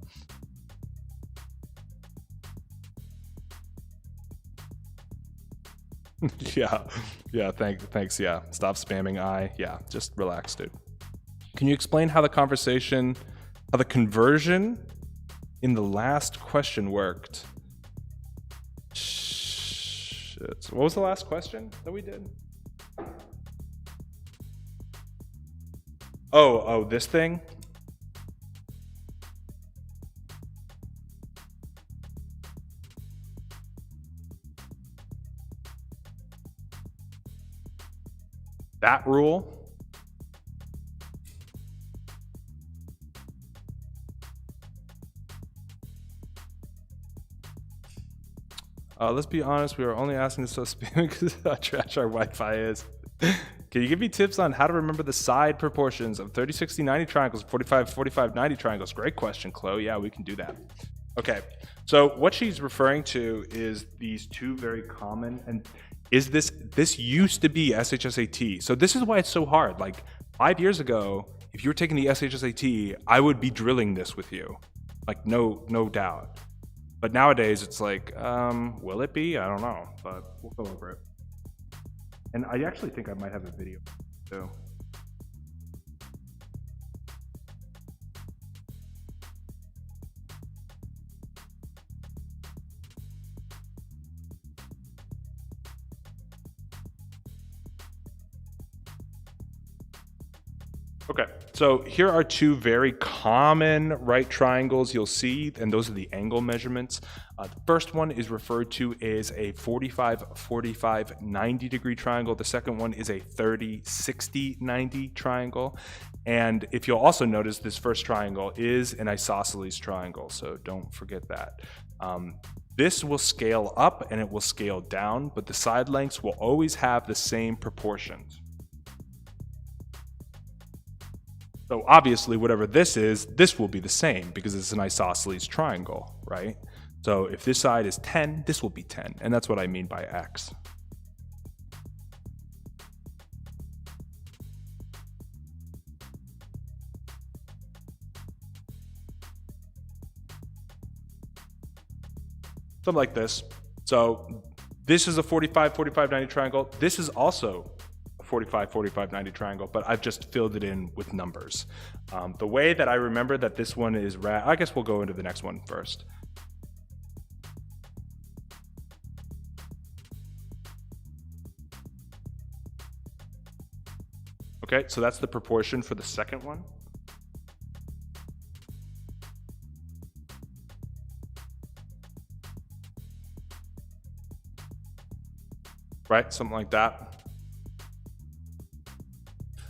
Yeah, thanks, yeah. Stop spamming yeah, just relax, dude. Can you explain how the conversation, how the conversion in the last question worked? Shit. What was the last question that we did? Oh, this thing? That rule? Let's be honest, we are only asking this so spamming because how trash our Wi-Fi is. Can you give me tips on how to remember the side proportions of 30, 60, 90 triangles, 45, 45, 90 triangles? Great question, Chloe. Yeah, we can do that. Okay, so what she's referring to is these two very common, and is this used to be SHSAT. So this is why it's so hard. Like 5 years ago, if you were taking the SHSAT, I would be drilling this with you. Like no doubt. But nowadays it's like, will it be? I don't know, but we'll go over it. And I actually think I might have a video too. Okay, so here are two very common right triangles you'll see, and those are the angle measurements. The first one is referred to as a 45, 45, 90 degree triangle. The second one is a 30, 60, 90 triangle. And if you'll also notice, this first triangle is an isosceles triangle, so don't forget that. This will scale up and it will scale down, but the side lengths will always have the same proportions. So obviously, whatever this is, this will be the same because it's an isosceles triangle, right? So if this side is 10, this will be 10, and that's what I mean by x. Something like this. So this is a 45, 45, 90 triangle. This is also 45, 45, 90 triangle, but I've just filled it in with numbers. The way that I remember that this one is I guess we'll go into the next one first. Okay, so that's the proportion for the second one. Right, something like that.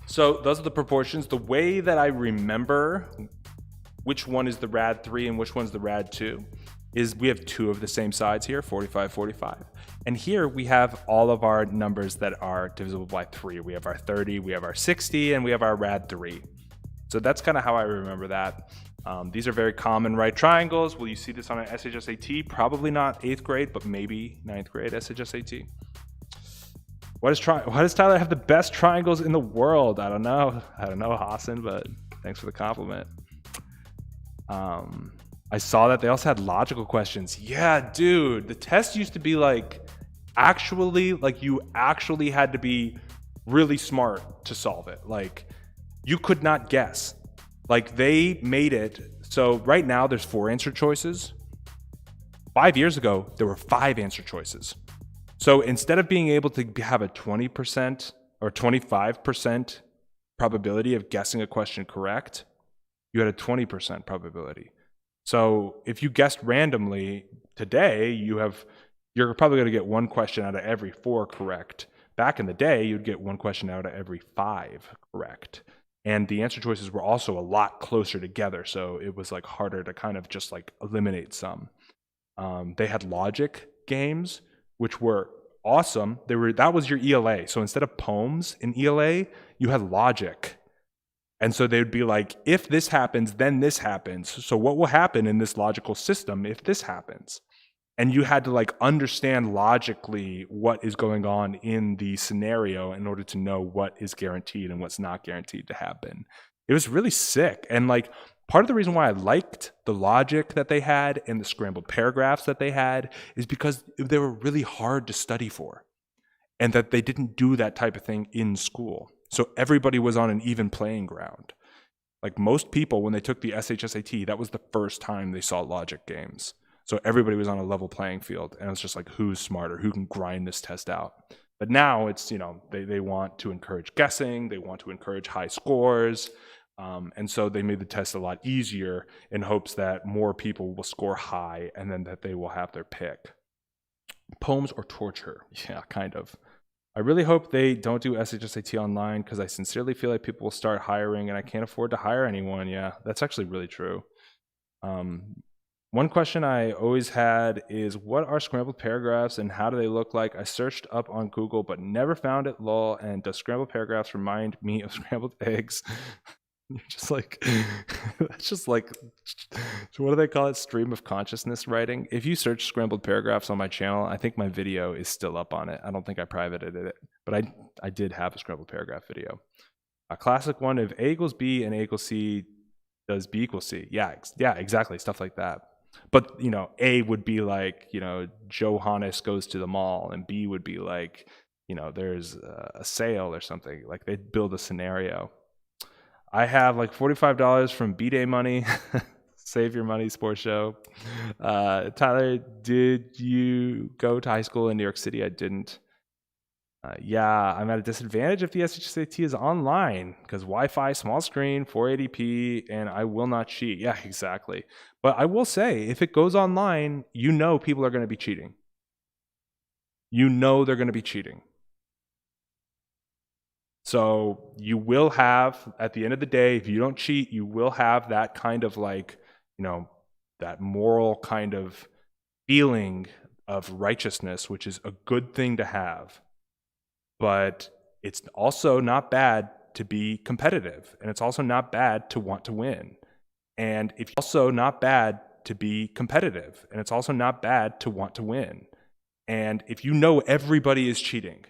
So those are the proportions. The way that I remember which one is the rad 3 and which one's the rad 2 is we have two of the same sides here, 45, 45. And here we have all of our numbers that are divisible by 3. We have our 30, we have our 60, and we have our rad 3. So that's kind of how I remember that. These are very common right triangles. Will you see this on an SHSAT? Probably not 8th grade, but maybe 9th grade SHSAT. Why does Tyler have the best triangles in the world? I don't know, Hassan, but thanks for the compliment. I saw that they also had logical questions. Yeah, dude, the test used to be like, you actually had to be really smart to solve it. Like, you could not guess. Like, they made it so right now there's 4 answer choices. 5 years ago, there were 5 answer choices. So instead of being able to have a 20% or 25% probability of guessing a question correct, you had a 20% probability. So if you guessed randomly today, you're probably going to get one question out of every 4 correct. Back in the day, you'd get one question out of every 5 correct. And the answer choices were also a lot closer together. So it was like harder to kind of just like eliminate some. They had logic games, which were awesome. That was your ELA. So instead of poems in ELA, you had logic. And so they would be like, if this happens, then this happens. So what will happen in this logical system if this happens? And you had to like understand logically what is going on in the scenario in order to know what is guaranteed and what's not guaranteed to happen. It was really sick. And like part of the reason why I liked the logic that they had and the scrambled paragraphs that they had is because they were really hard to study for, and that they didn't do that type of thing in school. So everybody was on an even playing ground. Like most people, when they took the SHSAT, that was the first time they saw logic games. So everybody was on a level playing field, and it's just like, who's smarter, who can grind this test out. But now it's, they want to encourage guessing, they want to encourage high scores, and so they made the test a lot easier in hopes that more people will score high and then that they will have their pick. Poems or torture? Yeah, kind of. I really hope they don't do SHSAT online because I sincerely feel like people will start hiring and I can't afford to hire anyone. Yeah, that's actually really true. One question I always had is, what are scrambled paragraphs and how do they look like? I searched up on Google but never found it, lol. And does scrambled paragraphs remind me of scrambled eggs? You're just like, that's just like, what do they call it? Stream of consciousness writing. If you search scrambled paragraphs on my channel, I think my video is still up on it. I don't think I privated it, but I did have a scrambled paragraph video. A classic one, if A equals B and A equals C, does B equal C? Yeah, exactly. Stuff like that. But, A would be like, Johannes goes to the mall, and B would be like, there's a sale or something. Like they'd build a scenario. I have like $45 from B-Day money. Save your money, sports show. Tyler, did you go to high school in New York City? I didn't. Yeah, I'm at a disadvantage if the SHSAT is online because Wi-Fi, small screen, 480p, and I will not cheat. Yeah, exactly. But I will say, if it goes online, people are going to be cheating. They're going to be cheating. So you will have, at the end of the day, if you don't cheat, you will have that kind of like, that moral kind of feeling of righteousness, which is a good thing to have. But it's also not bad to be competitive. And it's also not bad to want to win. And it's also not bad to be competitive. And it's also not bad to want to win. And if everybody is cheating,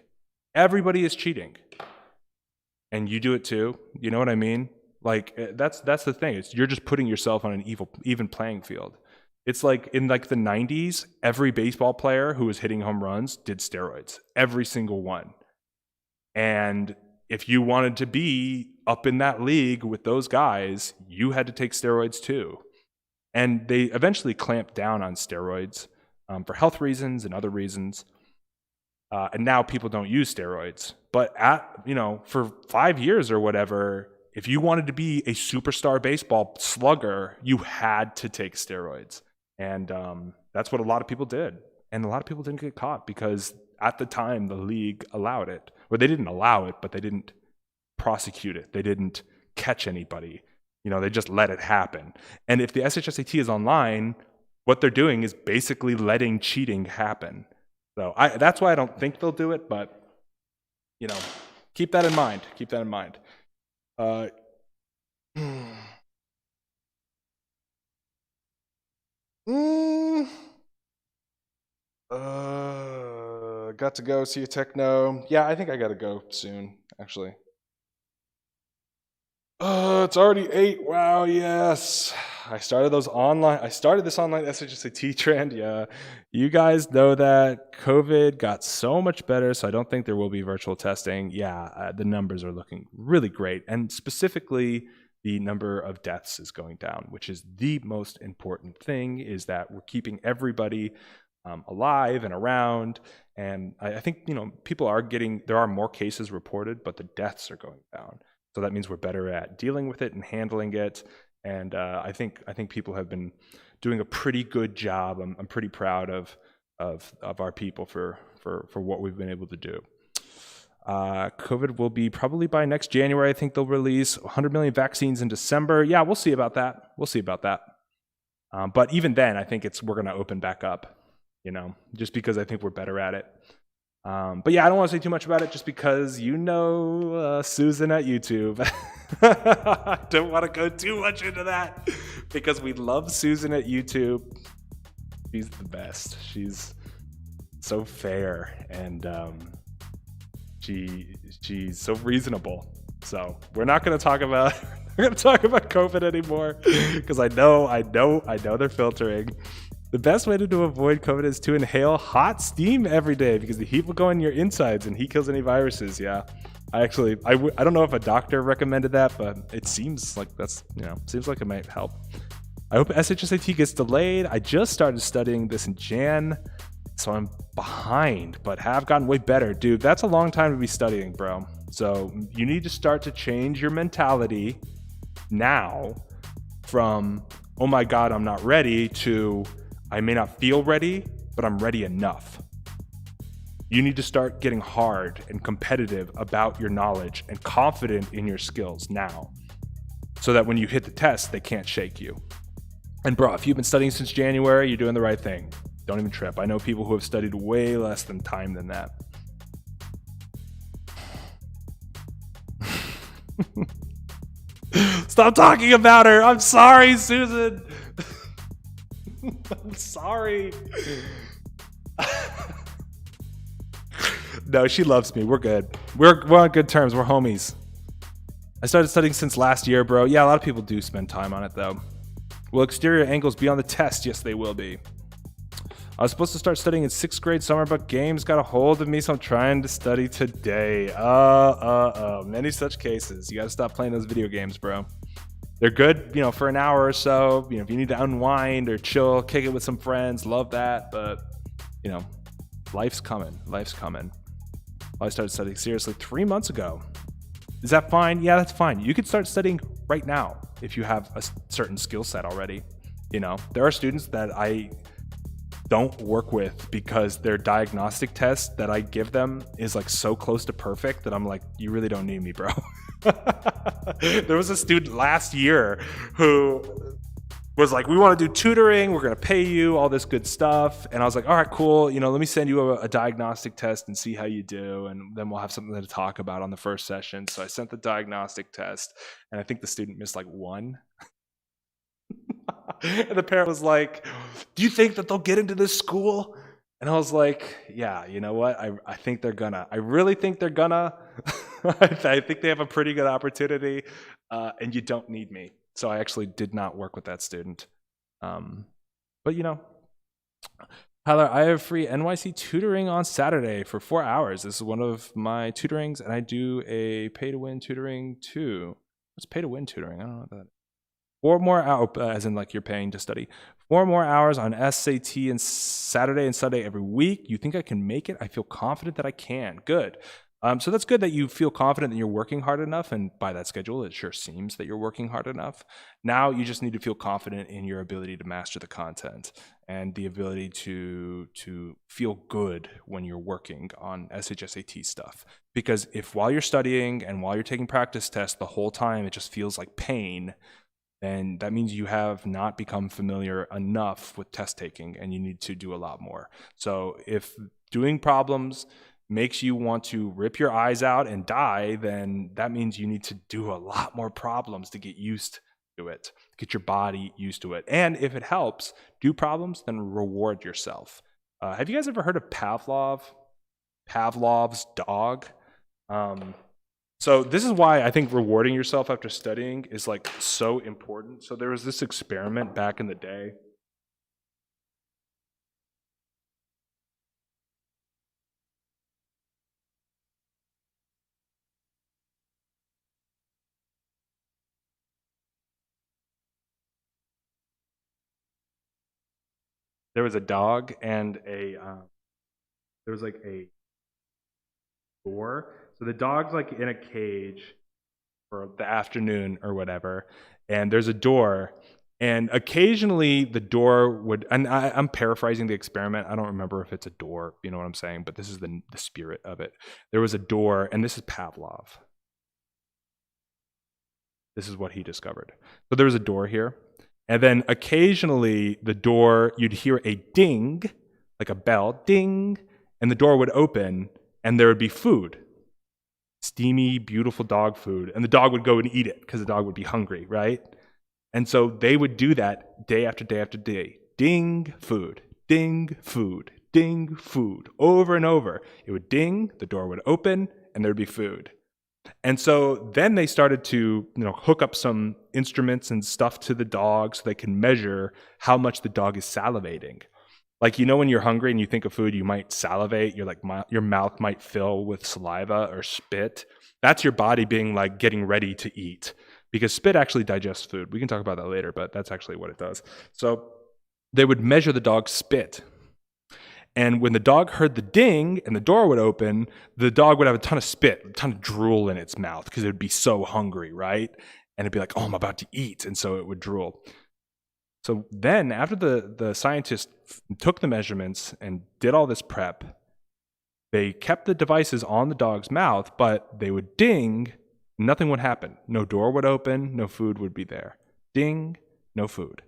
and you do it too, you know what I mean? Like that's the thing. You're just putting yourself on an even playing field. It's like in like the 90s, every baseball player who was hitting home runs did steroids, every single one. And if you wanted to be up in that league with those guys, you had to take steroids too. And they eventually clamped down on steroids for health reasons and other reasons. And now people don't use steroids. But for 5 years or whatever, if you wanted to be a superstar baseball slugger, you had to take steroids. And that's what a lot of people did. And a lot of people didn't get caught because at the time the league allowed it. Or they didn't allow it, but they didn't prosecute it. They didn't catch anybody. They just let it happen. And if the SHSAT is online, what they're doing is basically letting cheating happen. So that's why I don't think they'll do it, but keep that in mind. Keep that in mind. Got to go see a techno. Yeah, I think I gotta go soon, actually. It's already 8. Wow, yes. I started this online SHSAT trend. Yeah. You guys know that COVID got so much better, so I don't think there will be virtual testing. Yeah, the numbers are looking really great. And specifically, the number of deaths is going down, which is the most important thing, is that we're keeping everybody alive and around. And I think, there are more cases reported, but the deaths are going down. So that means we're better at dealing with it and handling it. And I think people have been doing a pretty good job. I'm pretty proud of our people for what we've been able to do. COVID will be probably by next January. I think they'll release 100 million vaccines in December. Yeah, we'll see about that. But even then, I think we're going to open back up, just because I think we're better at it. But yeah, I don't want to say too much about it just because Susan at YouTube. I don't want to go too much into that because we love Susan at YouTube. She's the best. She's so fair and she's so reasonable. So we're not going to talk about COVID anymore because I know they're filtering. The best way to avoid COVID is to inhale hot steam every day because the heat will go in your insides and heat kills any viruses. Yeah, I don't know if a doctor recommended that, but it seems like seems like it might help. I hope SHSAT gets delayed. I just started studying this in Jan, so I'm behind, but have gotten way better. Dude, that's a long time to be studying, bro. So you need to start to change your mentality now from, oh my God, I'm not ready, to I may not feel ready, but I'm ready enough. You need to start getting hard and competitive about your knowledge and confident in your skills now so that when you hit the test, they can't shake you. And bro, if you've been studying since January, you're doing the right thing. Don't even trip. I know people who have studied way less time than that. Stop talking about her. I'm sorry, Susan. I'm sorry. No, she loves me. We're good. We're on good terms. We're homies. I started studying since last year, bro. Yeah, a lot of people do spend time on it, though. Will exterior angles be on the test? Yes, they will be. I was supposed to start studying in 6th grade summer, but games got a hold of me, so I'm trying to study today. Many such cases. You gotta stop playing those video games, bro. They're good, for an hour or so. If you need to unwind or chill, kick it with some friends, love that. But, life's coming. I started studying seriously 3 months ago. Is that fine? Yeah, that's fine. You could start studying right now if you have a certain skill set already. There are students that I don't work with because their diagnostic test that I give them is like so close to perfect that I'm like, you really don't need me, bro. There was a student last year who was like, we want to do tutoring, we're going to pay you, all this good stuff. And I was like, all right, cool. Let me send you a diagnostic test and see how you do. And then we'll have something to talk about on the first session. So I sent the diagnostic test and I think the student missed like 1. And the parent was like, do you think that they'll get into this school? And I was like, yeah, you know what? I think they're gonna. I really think they're gonna. I think they have a pretty good opportunity, and you don't need me. So I actually did not work with that student. But Tyler, I have free NYC tutoring on Saturday for 4 hours. This is one of my tutorings, and I do a pay-to-win tutoring too. What's pay-to-win tutoring? I don't know what that is. 4 more hours, as in like you're paying to study. 4 more hours on SAT and Saturday and Sunday every week. You think I can make it? I feel confident that I can. Good. So that's good that you feel confident that you're working hard enough, and by that schedule, it sure seems that you're working hard enough. Now you just need to feel confident in your ability to master the content and the ability to feel good when you're working on SHSAT stuff. Because if while you're studying and while you're taking practice tests the whole time, it just feels like pain, then that means you have not become familiar enough with test taking and you need to do a lot more. So if doing problems makes you want to rip your eyes out and die, then that means you need to do a lot more problems to get used to it, get your body used to it. And if it helps, do problems, then reward yourself. Have you guys ever heard of Pavlov's dog? So this is why I think rewarding yourself after studying is like so important. So there was this experiment back in the day. There was a dog and there was like a door. So the dog's like in a cage, or the afternoon or whatever, and there's a door, and occasionally the door would, and I'm paraphrasing the experiment. I don't remember if it's a door, you know what I'm saying, but this is the spirit of it. There was a door, and this is Pavlov. This is what he discovered. So there was a door here, and then occasionally the door, you'd hear a ding, like a bell, ding, and the door would open, and there would be food. Steamy, beautiful dog food, and the dog would go and eat it because the dog would be hungry, right? And so they would do that day after day after day. Ding, food, ding, food, ding, food, over and over. It would ding, the door would open, and there'd be food. And so then they started to, hook up some instruments and stuff to the dog so they can measure how much the dog is salivating. Like, when you're hungry and you think of food, you might salivate. You're like, your mouth might fill with saliva or spit. That's your body being like getting ready to eat, because spit actually digests food. We can talk about that later, but that's actually what it does. So they would measure the dog's spit. And when the dog heard the ding and the door would open, the dog would have a ton of spit, a ton of drool in its mouth because it would be so hungry, right? And it'd be like, oh, I'm about to eat. And so it would drool. So then after the scientists took the measurements and did all this prep, they kept the devices on the dog's mouth, but they would ding, nothing would happen. No door would open, no food would be there. Ding, no food.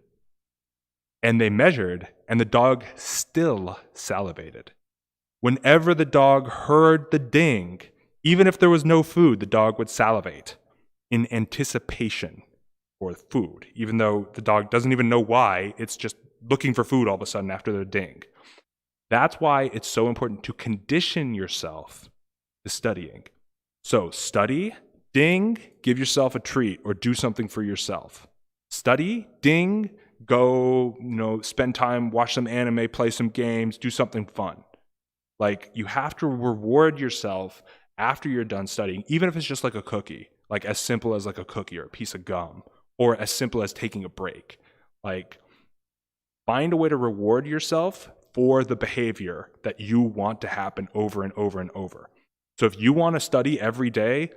And they measured, and the dog still salivated. Whenever the dog heard the ding, even if there was no food, the dog would salivate in anticipation for food, even though the dog doesn't even know why. It's just looking for food all of a sudden after the ding. That's why it's so important to condition yourself to studying. So study, ding, give yourself a treat or do something for yourself. Study, ding, go, spend time, watch some anime, play some games, do something fun. Like, you have to reward yourself after you're done studying, even if it's just like a cookie, like as simple as like a cookie or a piece of gum, or as simple as taking a break. Like, find a way to reward yourself for the behavior that you want to happen over and over and over. So if you want to study every day,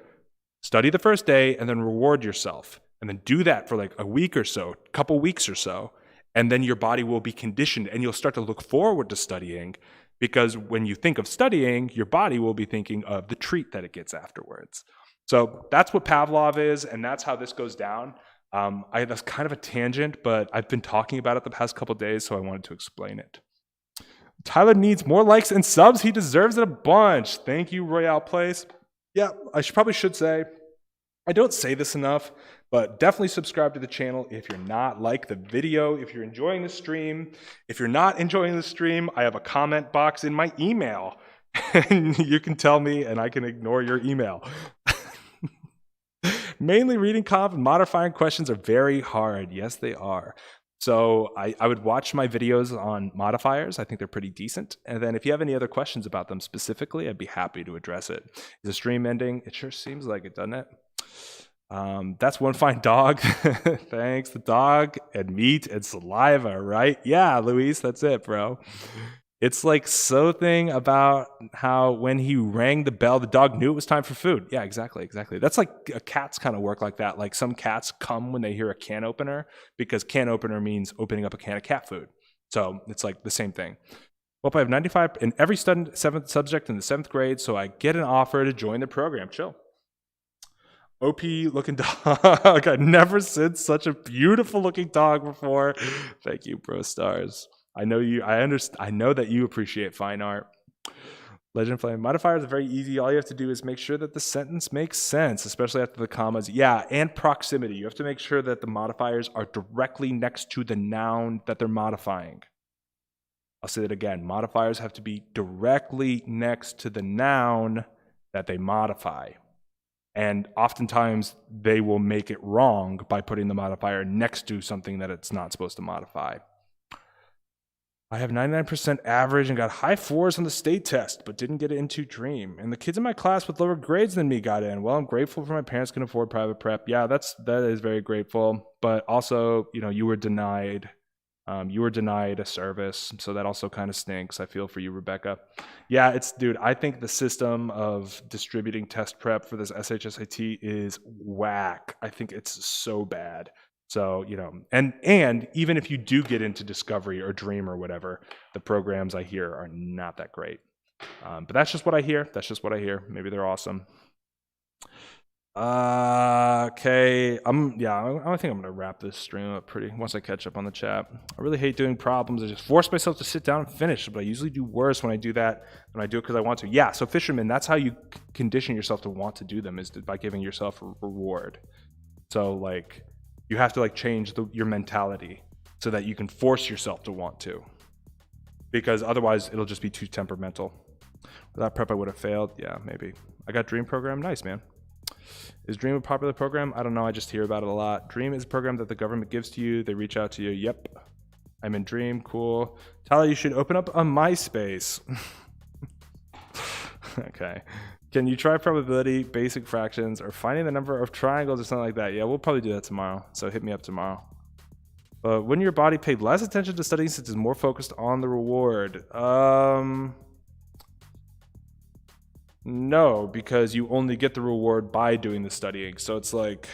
study the first day and then reward yourself. And then do that for like a week or so, a couple weeks or so. And then your body will be conditioned and you'll start to look forward to studying, because when you think of studying, your body will be thinking of the treat that it gets afterwards. So that's what Pavlov is, and that's how this goes down. That's kind of a tangent, but I've been talking about it the past couple of days, so I wanted to explain it. Tyler needs more likes and subs. He deserves it a bunch. Thank you, Royale Place. Yeah, I probably should say, I don't say this enough, but definitely subscribe to the channel if you're not. Like the video if you're enjoying the stream. If you're not enjoying the stream, I have a comment box in my email. And you can tell me and I can ignore your email. Mainly reading conf and modifying questions are very hard. Yes, they are. So I would watch my videos on modifiers. I think they're pretty decent. And then if you have any other questions about them specifically, I'd be happy to address it. Is the stream ending? It sure seems like it, doesn't it? That's one fine dog. Thanks. The dog and meat and saliva, right? Yeah, Luis, that's it, bro. It's like so thing about how when he rang the bell, the dog knew it was time for food. Yeah, exactly. That's like cats kind of work like that. Like some cats come when they hear a can opener, because can opener means opening up a can of cat food. So it's like the same thing. Well, I have 95 in every seventh subject in the 7th grade, so I get an offer to join the program. Chill. OP looking dog. I've never seen such a beautiful looking dog before. Thank you, bro stars. I know you. I understand. I know that you appreciate fine art. Legend Flame modifiers are very easy. All you have to do is make sure that the sentence makes sense, especially after the commas. Yeah, and proximity. You have to make sure that the modifiers are directly next to the noun that they're modifying. I'll say that again. Modifiers have to be directly next to the noun that they modify. And oftentimes they will make it wrong by putting the modifier next to something that it's not supposed to modify. I have 99% average and got high 4s on the state test, but didn't get into Dream. And the kids in my class with lower grades than me got in. Well, I'm grateful for my parents can afford private prep. Yeah, that is very grateful. But also, you were denied You were denied a service, so that also kind of stinks. I feel for you, Rebecca. Yeah, dude, I think the system of distributing test prep for this SHSAT is whack. I think it's so bad. So, and even if you do get into Discovery or Dream or whatever, the programs I hear are not that great. But that's just what I hear. Maybe they're awesome. Okay. I think I'm gonna wrap this stream up once I catch up on the chat. I really hate doing problems. I just force myself to sit down and finish, but I usually do worse when I do that than I do it because I want to. Yeah, so fisherman, that's how you condition yourself to want to do them, is by giving yourself a reward. So like you have to change your mentality so that you can force yourself to want to. Because otherwise it'll just be too temperamental. Without prep I would have failed. Yeah, maybe. I got Dream program. Nice, man. Is Dream a popular program? I don't know. I just hear about it a lot. Dream is a program that the government gives to you. They reach out to you. Yep. I'm in Dream. Cool. Tyler, you should open up a MySpace. Okay. Can you try probability, basic fractions, or finding the number of triangles or something like that? Yeah, we'll probably do that tomorrow. So hit me up tomorrow. Wouldn't your body pay less attention to studying since it's more focused on the reward? No, because you only get the reward by doing the studying. So it's like,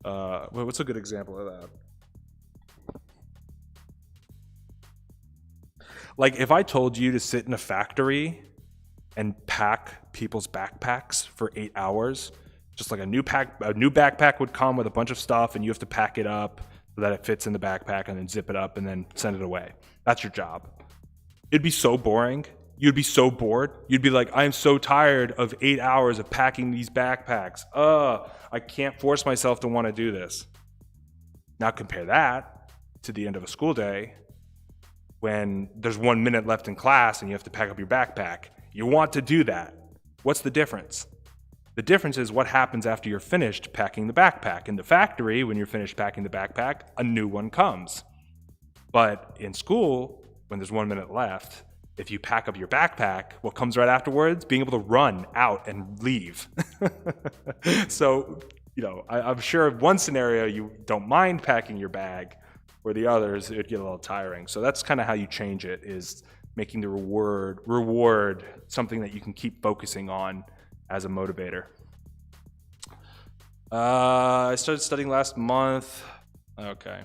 what's a good example of that? Like if I told you to sit in a factory and pack people's backpacks for 8 hours, just like a new backpack would come with a bunch of stuff and you have to pack it up so that it fits in the backpack and then zip it up and then send it away. That's your job. It'd be so boring. You'd be so bored. You'd be like, I'm so tired of 8 hours of packing these backpacks. I can't force myself to want to do this. Now compare that to the end of a school day when there's 1 minute left in class and you have to pack up your backpack. You want to do that. What's the difference? The difference is what happens after you're finished packing the backpack. In the factory, when you're finished packing the backpack, a new one comes. But in school, when there's 1 minute left, if you pack up your backpack, what comes right afterwards? Being able to run out and leave. So, I'm sure one scenario you don't mind packing your bag, where the others, it'd get a little tiring. So that's kind of how you change it, is making the reward something that you can keep focusing on as a motivator. I started studying last month. Okay.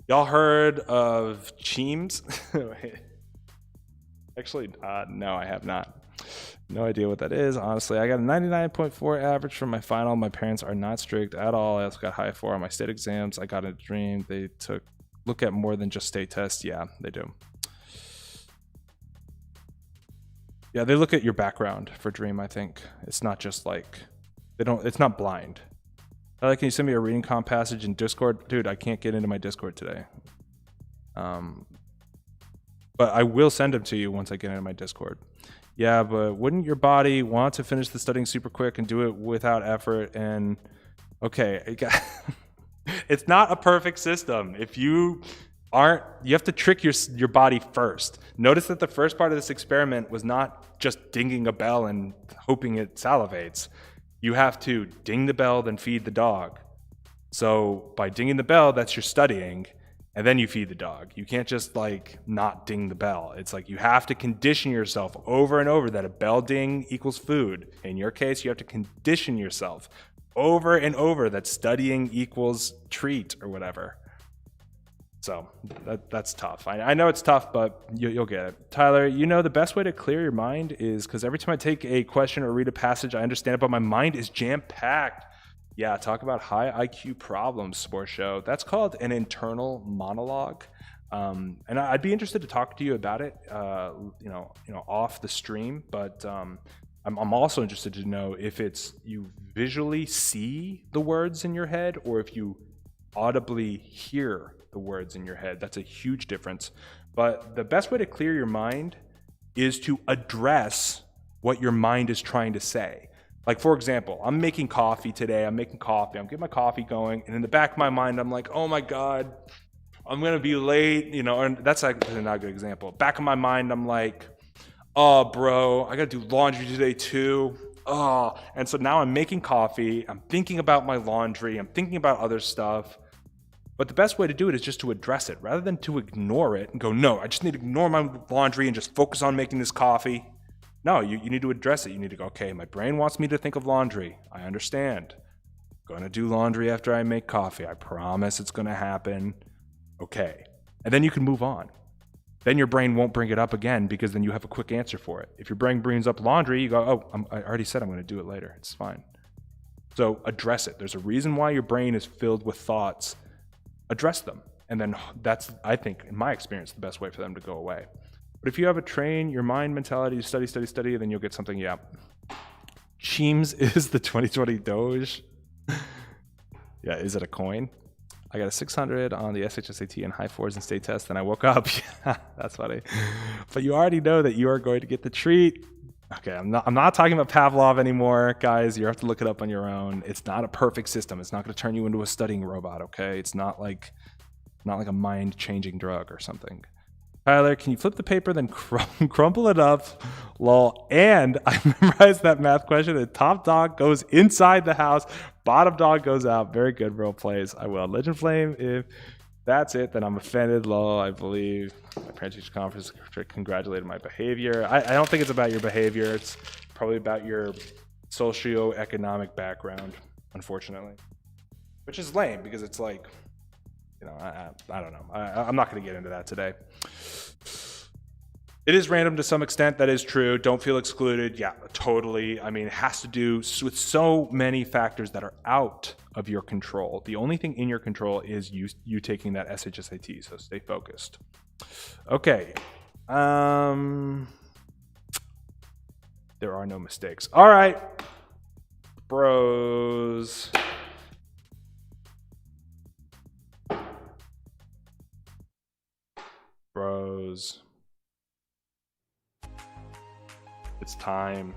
Y'all heard of Cheems? Actually, no, I have not. No idea what that is. Honestly, I got a 99.4 average from my final. My parents are not strict at all. I also got high 4 on my state exams. I got a Dream. They look at more than just state tests. Yeah, they do. Yeah, they look at your background for Dream, I think. It's not just it's not blind. Can you send me a reading comp passage in Discord? Dude, I can't get into my Discord today. But I will send them to you once I get into my Discord. Yeah, but wouldn't your body want to finish the studying super quick and do it without effort? And okay, it's not a perfect system. If you have to trick your body first. Notice that the first part of this experiment was not just dinging a bell and hoping it salivates. You have to ding the bell, then feed the dog. So by dinging the bell, that's your studying. And then you feed the dog. You can't just not ding the bell. It's you have to condition yourself over and over that a bell ding equals food. In your case, you have to condition yourself over and over that studying equals treat or whatever. So that's tough. I know it's tough, but you'll get it. Tyler, the best way to clear your mind is because every time I take a question or read a passage, I understand it, but my mind is jam-packed. Yeah, talk about high IQ problems, Sports Show. That's called an internal monologue. And I'd be interested to talk to you about it, off the stream. But I'm also interested to know if it's you visually see the words in your head or if you audibly hear the words in your head. That's a huge difference. But the best way to clear your mind is to address what your mind is trying to say. For example, I'm making coffee today. I'm getting my coffee going. And in the back of my mind, I'm like, oh my God, I'm going to be late. And that's actually not a good example. Back of my mind, I'm like, oh, bro, I got to do laundry today too. Oh, and so now I'm making coffee. I'm thinking about my laundry. I'm thinking about other stuff. But the best way to do it is just to address it rather than to ignore it and go, no, I just need to ignore my laundry and just focus on making this coffee. No, you need to address it. You need to go, okay, my brain wants me to think of laundry. I understand. I'm going to do laundry after I make coffee. I promise it's going to happen. Okay. And then you can move on. Then your brain won't bring it up again because then you have a quick answer for it. If your brain brings up laundry, you go, oh, I already said I'm going to do it later. It's fine. So address it. There's a reason why your brain is filled with thoughts. Address them. And then that's, I think, in my experience, the best way for them to go away. But if you have a train your mind mentality to study, then you'll get something, yeah. Cheems is the 2020 Doge. Yeah, is it a coin? I got a 600 on the SHSAT and high fours and state test, and I woke up. Yeah, that's funny. But you already know that you are going to get the treat. Okay, I'm not talking about Pavlov anymore, guys. You have to look it up on your own. It's not a perfect system. It's not going to turn you into a studying robot, okay? It's not like a mind-changing drug or something. Tyler, can you flip the paper, then crumple it up? Lol. And I memorized that math question. The top dog goes inside the house. Bottom dog goes out. Very good role plays. I will. Legend Flame, if that's it, then I'm offended. Lol, I believe. My parent-teacher conference congratulated my behavior. I don't think it's about your behavior. It's probably about your socioeconomic background, unfortunately. Which is lame because it's like, you know, I don't know. I'm not going to get into that today. It is random to some extent. That is true. Don't feel excluded. Yeah, totally. I mean, it has to do with so many factors that are out of your control. The only thing in your control is you taking that SHSAT, so stay focused. Okay. There are no mistakes. All right. Bros. It's time.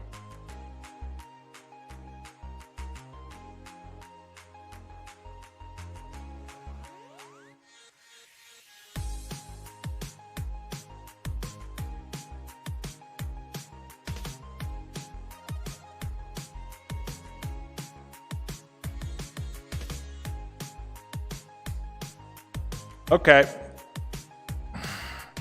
Okay.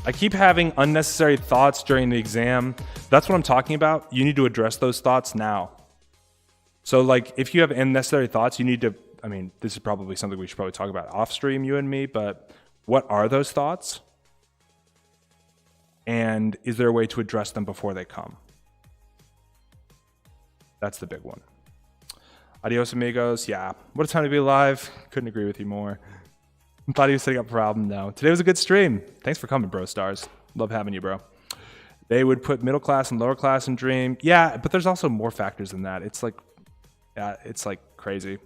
I keep having unnecessary thoughts during the exam. That's what I'm talking about. You need to address those thoughts now. So like if you have unnecessary thoughts, you need to, I mean, this is probably something we should probably talk about off stream, you and me, but what are those thoughts? And is there a way to address them before they come? That's the big one. Adios, amigos. Yeah. What a time to be alive. Couldn't agree with you more. Thought he was setting up a problem. No. Today was a good stream. Thanks for coming, bro stars. Love having you, bro. They would put middle class and lower class in Dream. Yeah, but there's also more factors than that. It's like, yeah, it's like crazy.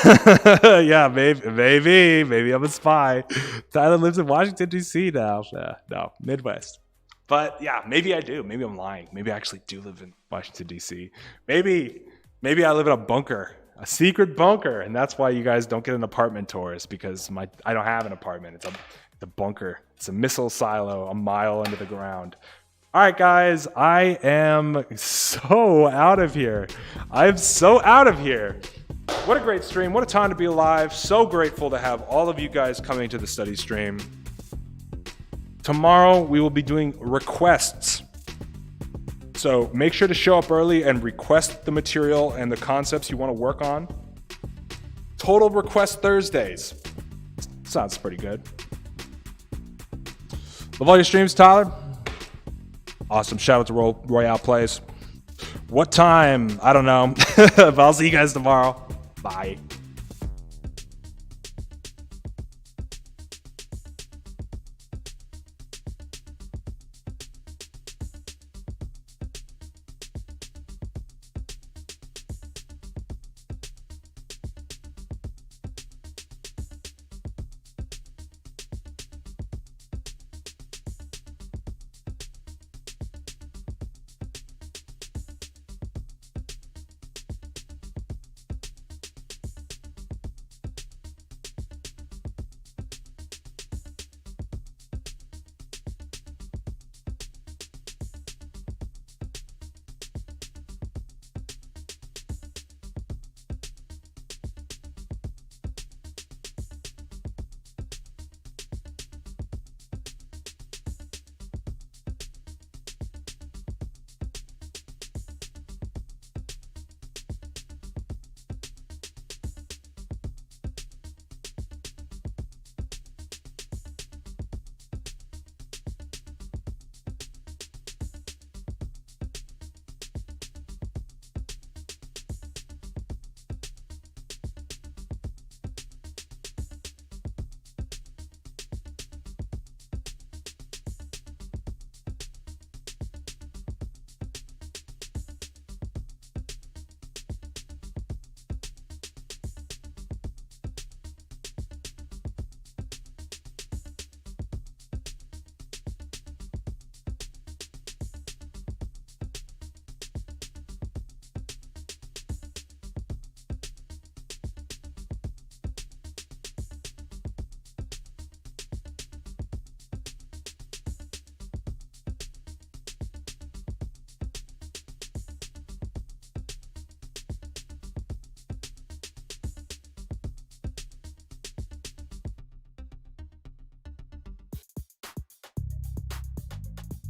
Yeah, maybe I'm a spy. Tyler lives in Washington, D.C. now. No, Midwest. But yeah, maybe I do. Maybe I'm lying. Maybe I actually do live in Washington, D.C. Maybe I live in a bunker. A secret bunker, and that's why you guys don't get an apartment tours, because I don't have an apartment. It's a bunker. It's a missile silo a mile under the ground. All right, guys, I am so out of here. I'm so out of here. What a great stream. What a time to be alive. So grateful to have all of you guys coming to the study stream. Tomorrow we will be doing requests. So make sure to show up early and request the material and the concepts you want to work on. Total request Thursdays. Sounds pretty good. Love all your streams, Tyler. Awesome. Shout out to Royale Plays. What time? I don't know. But I'll see you guys tomorrow. Bye.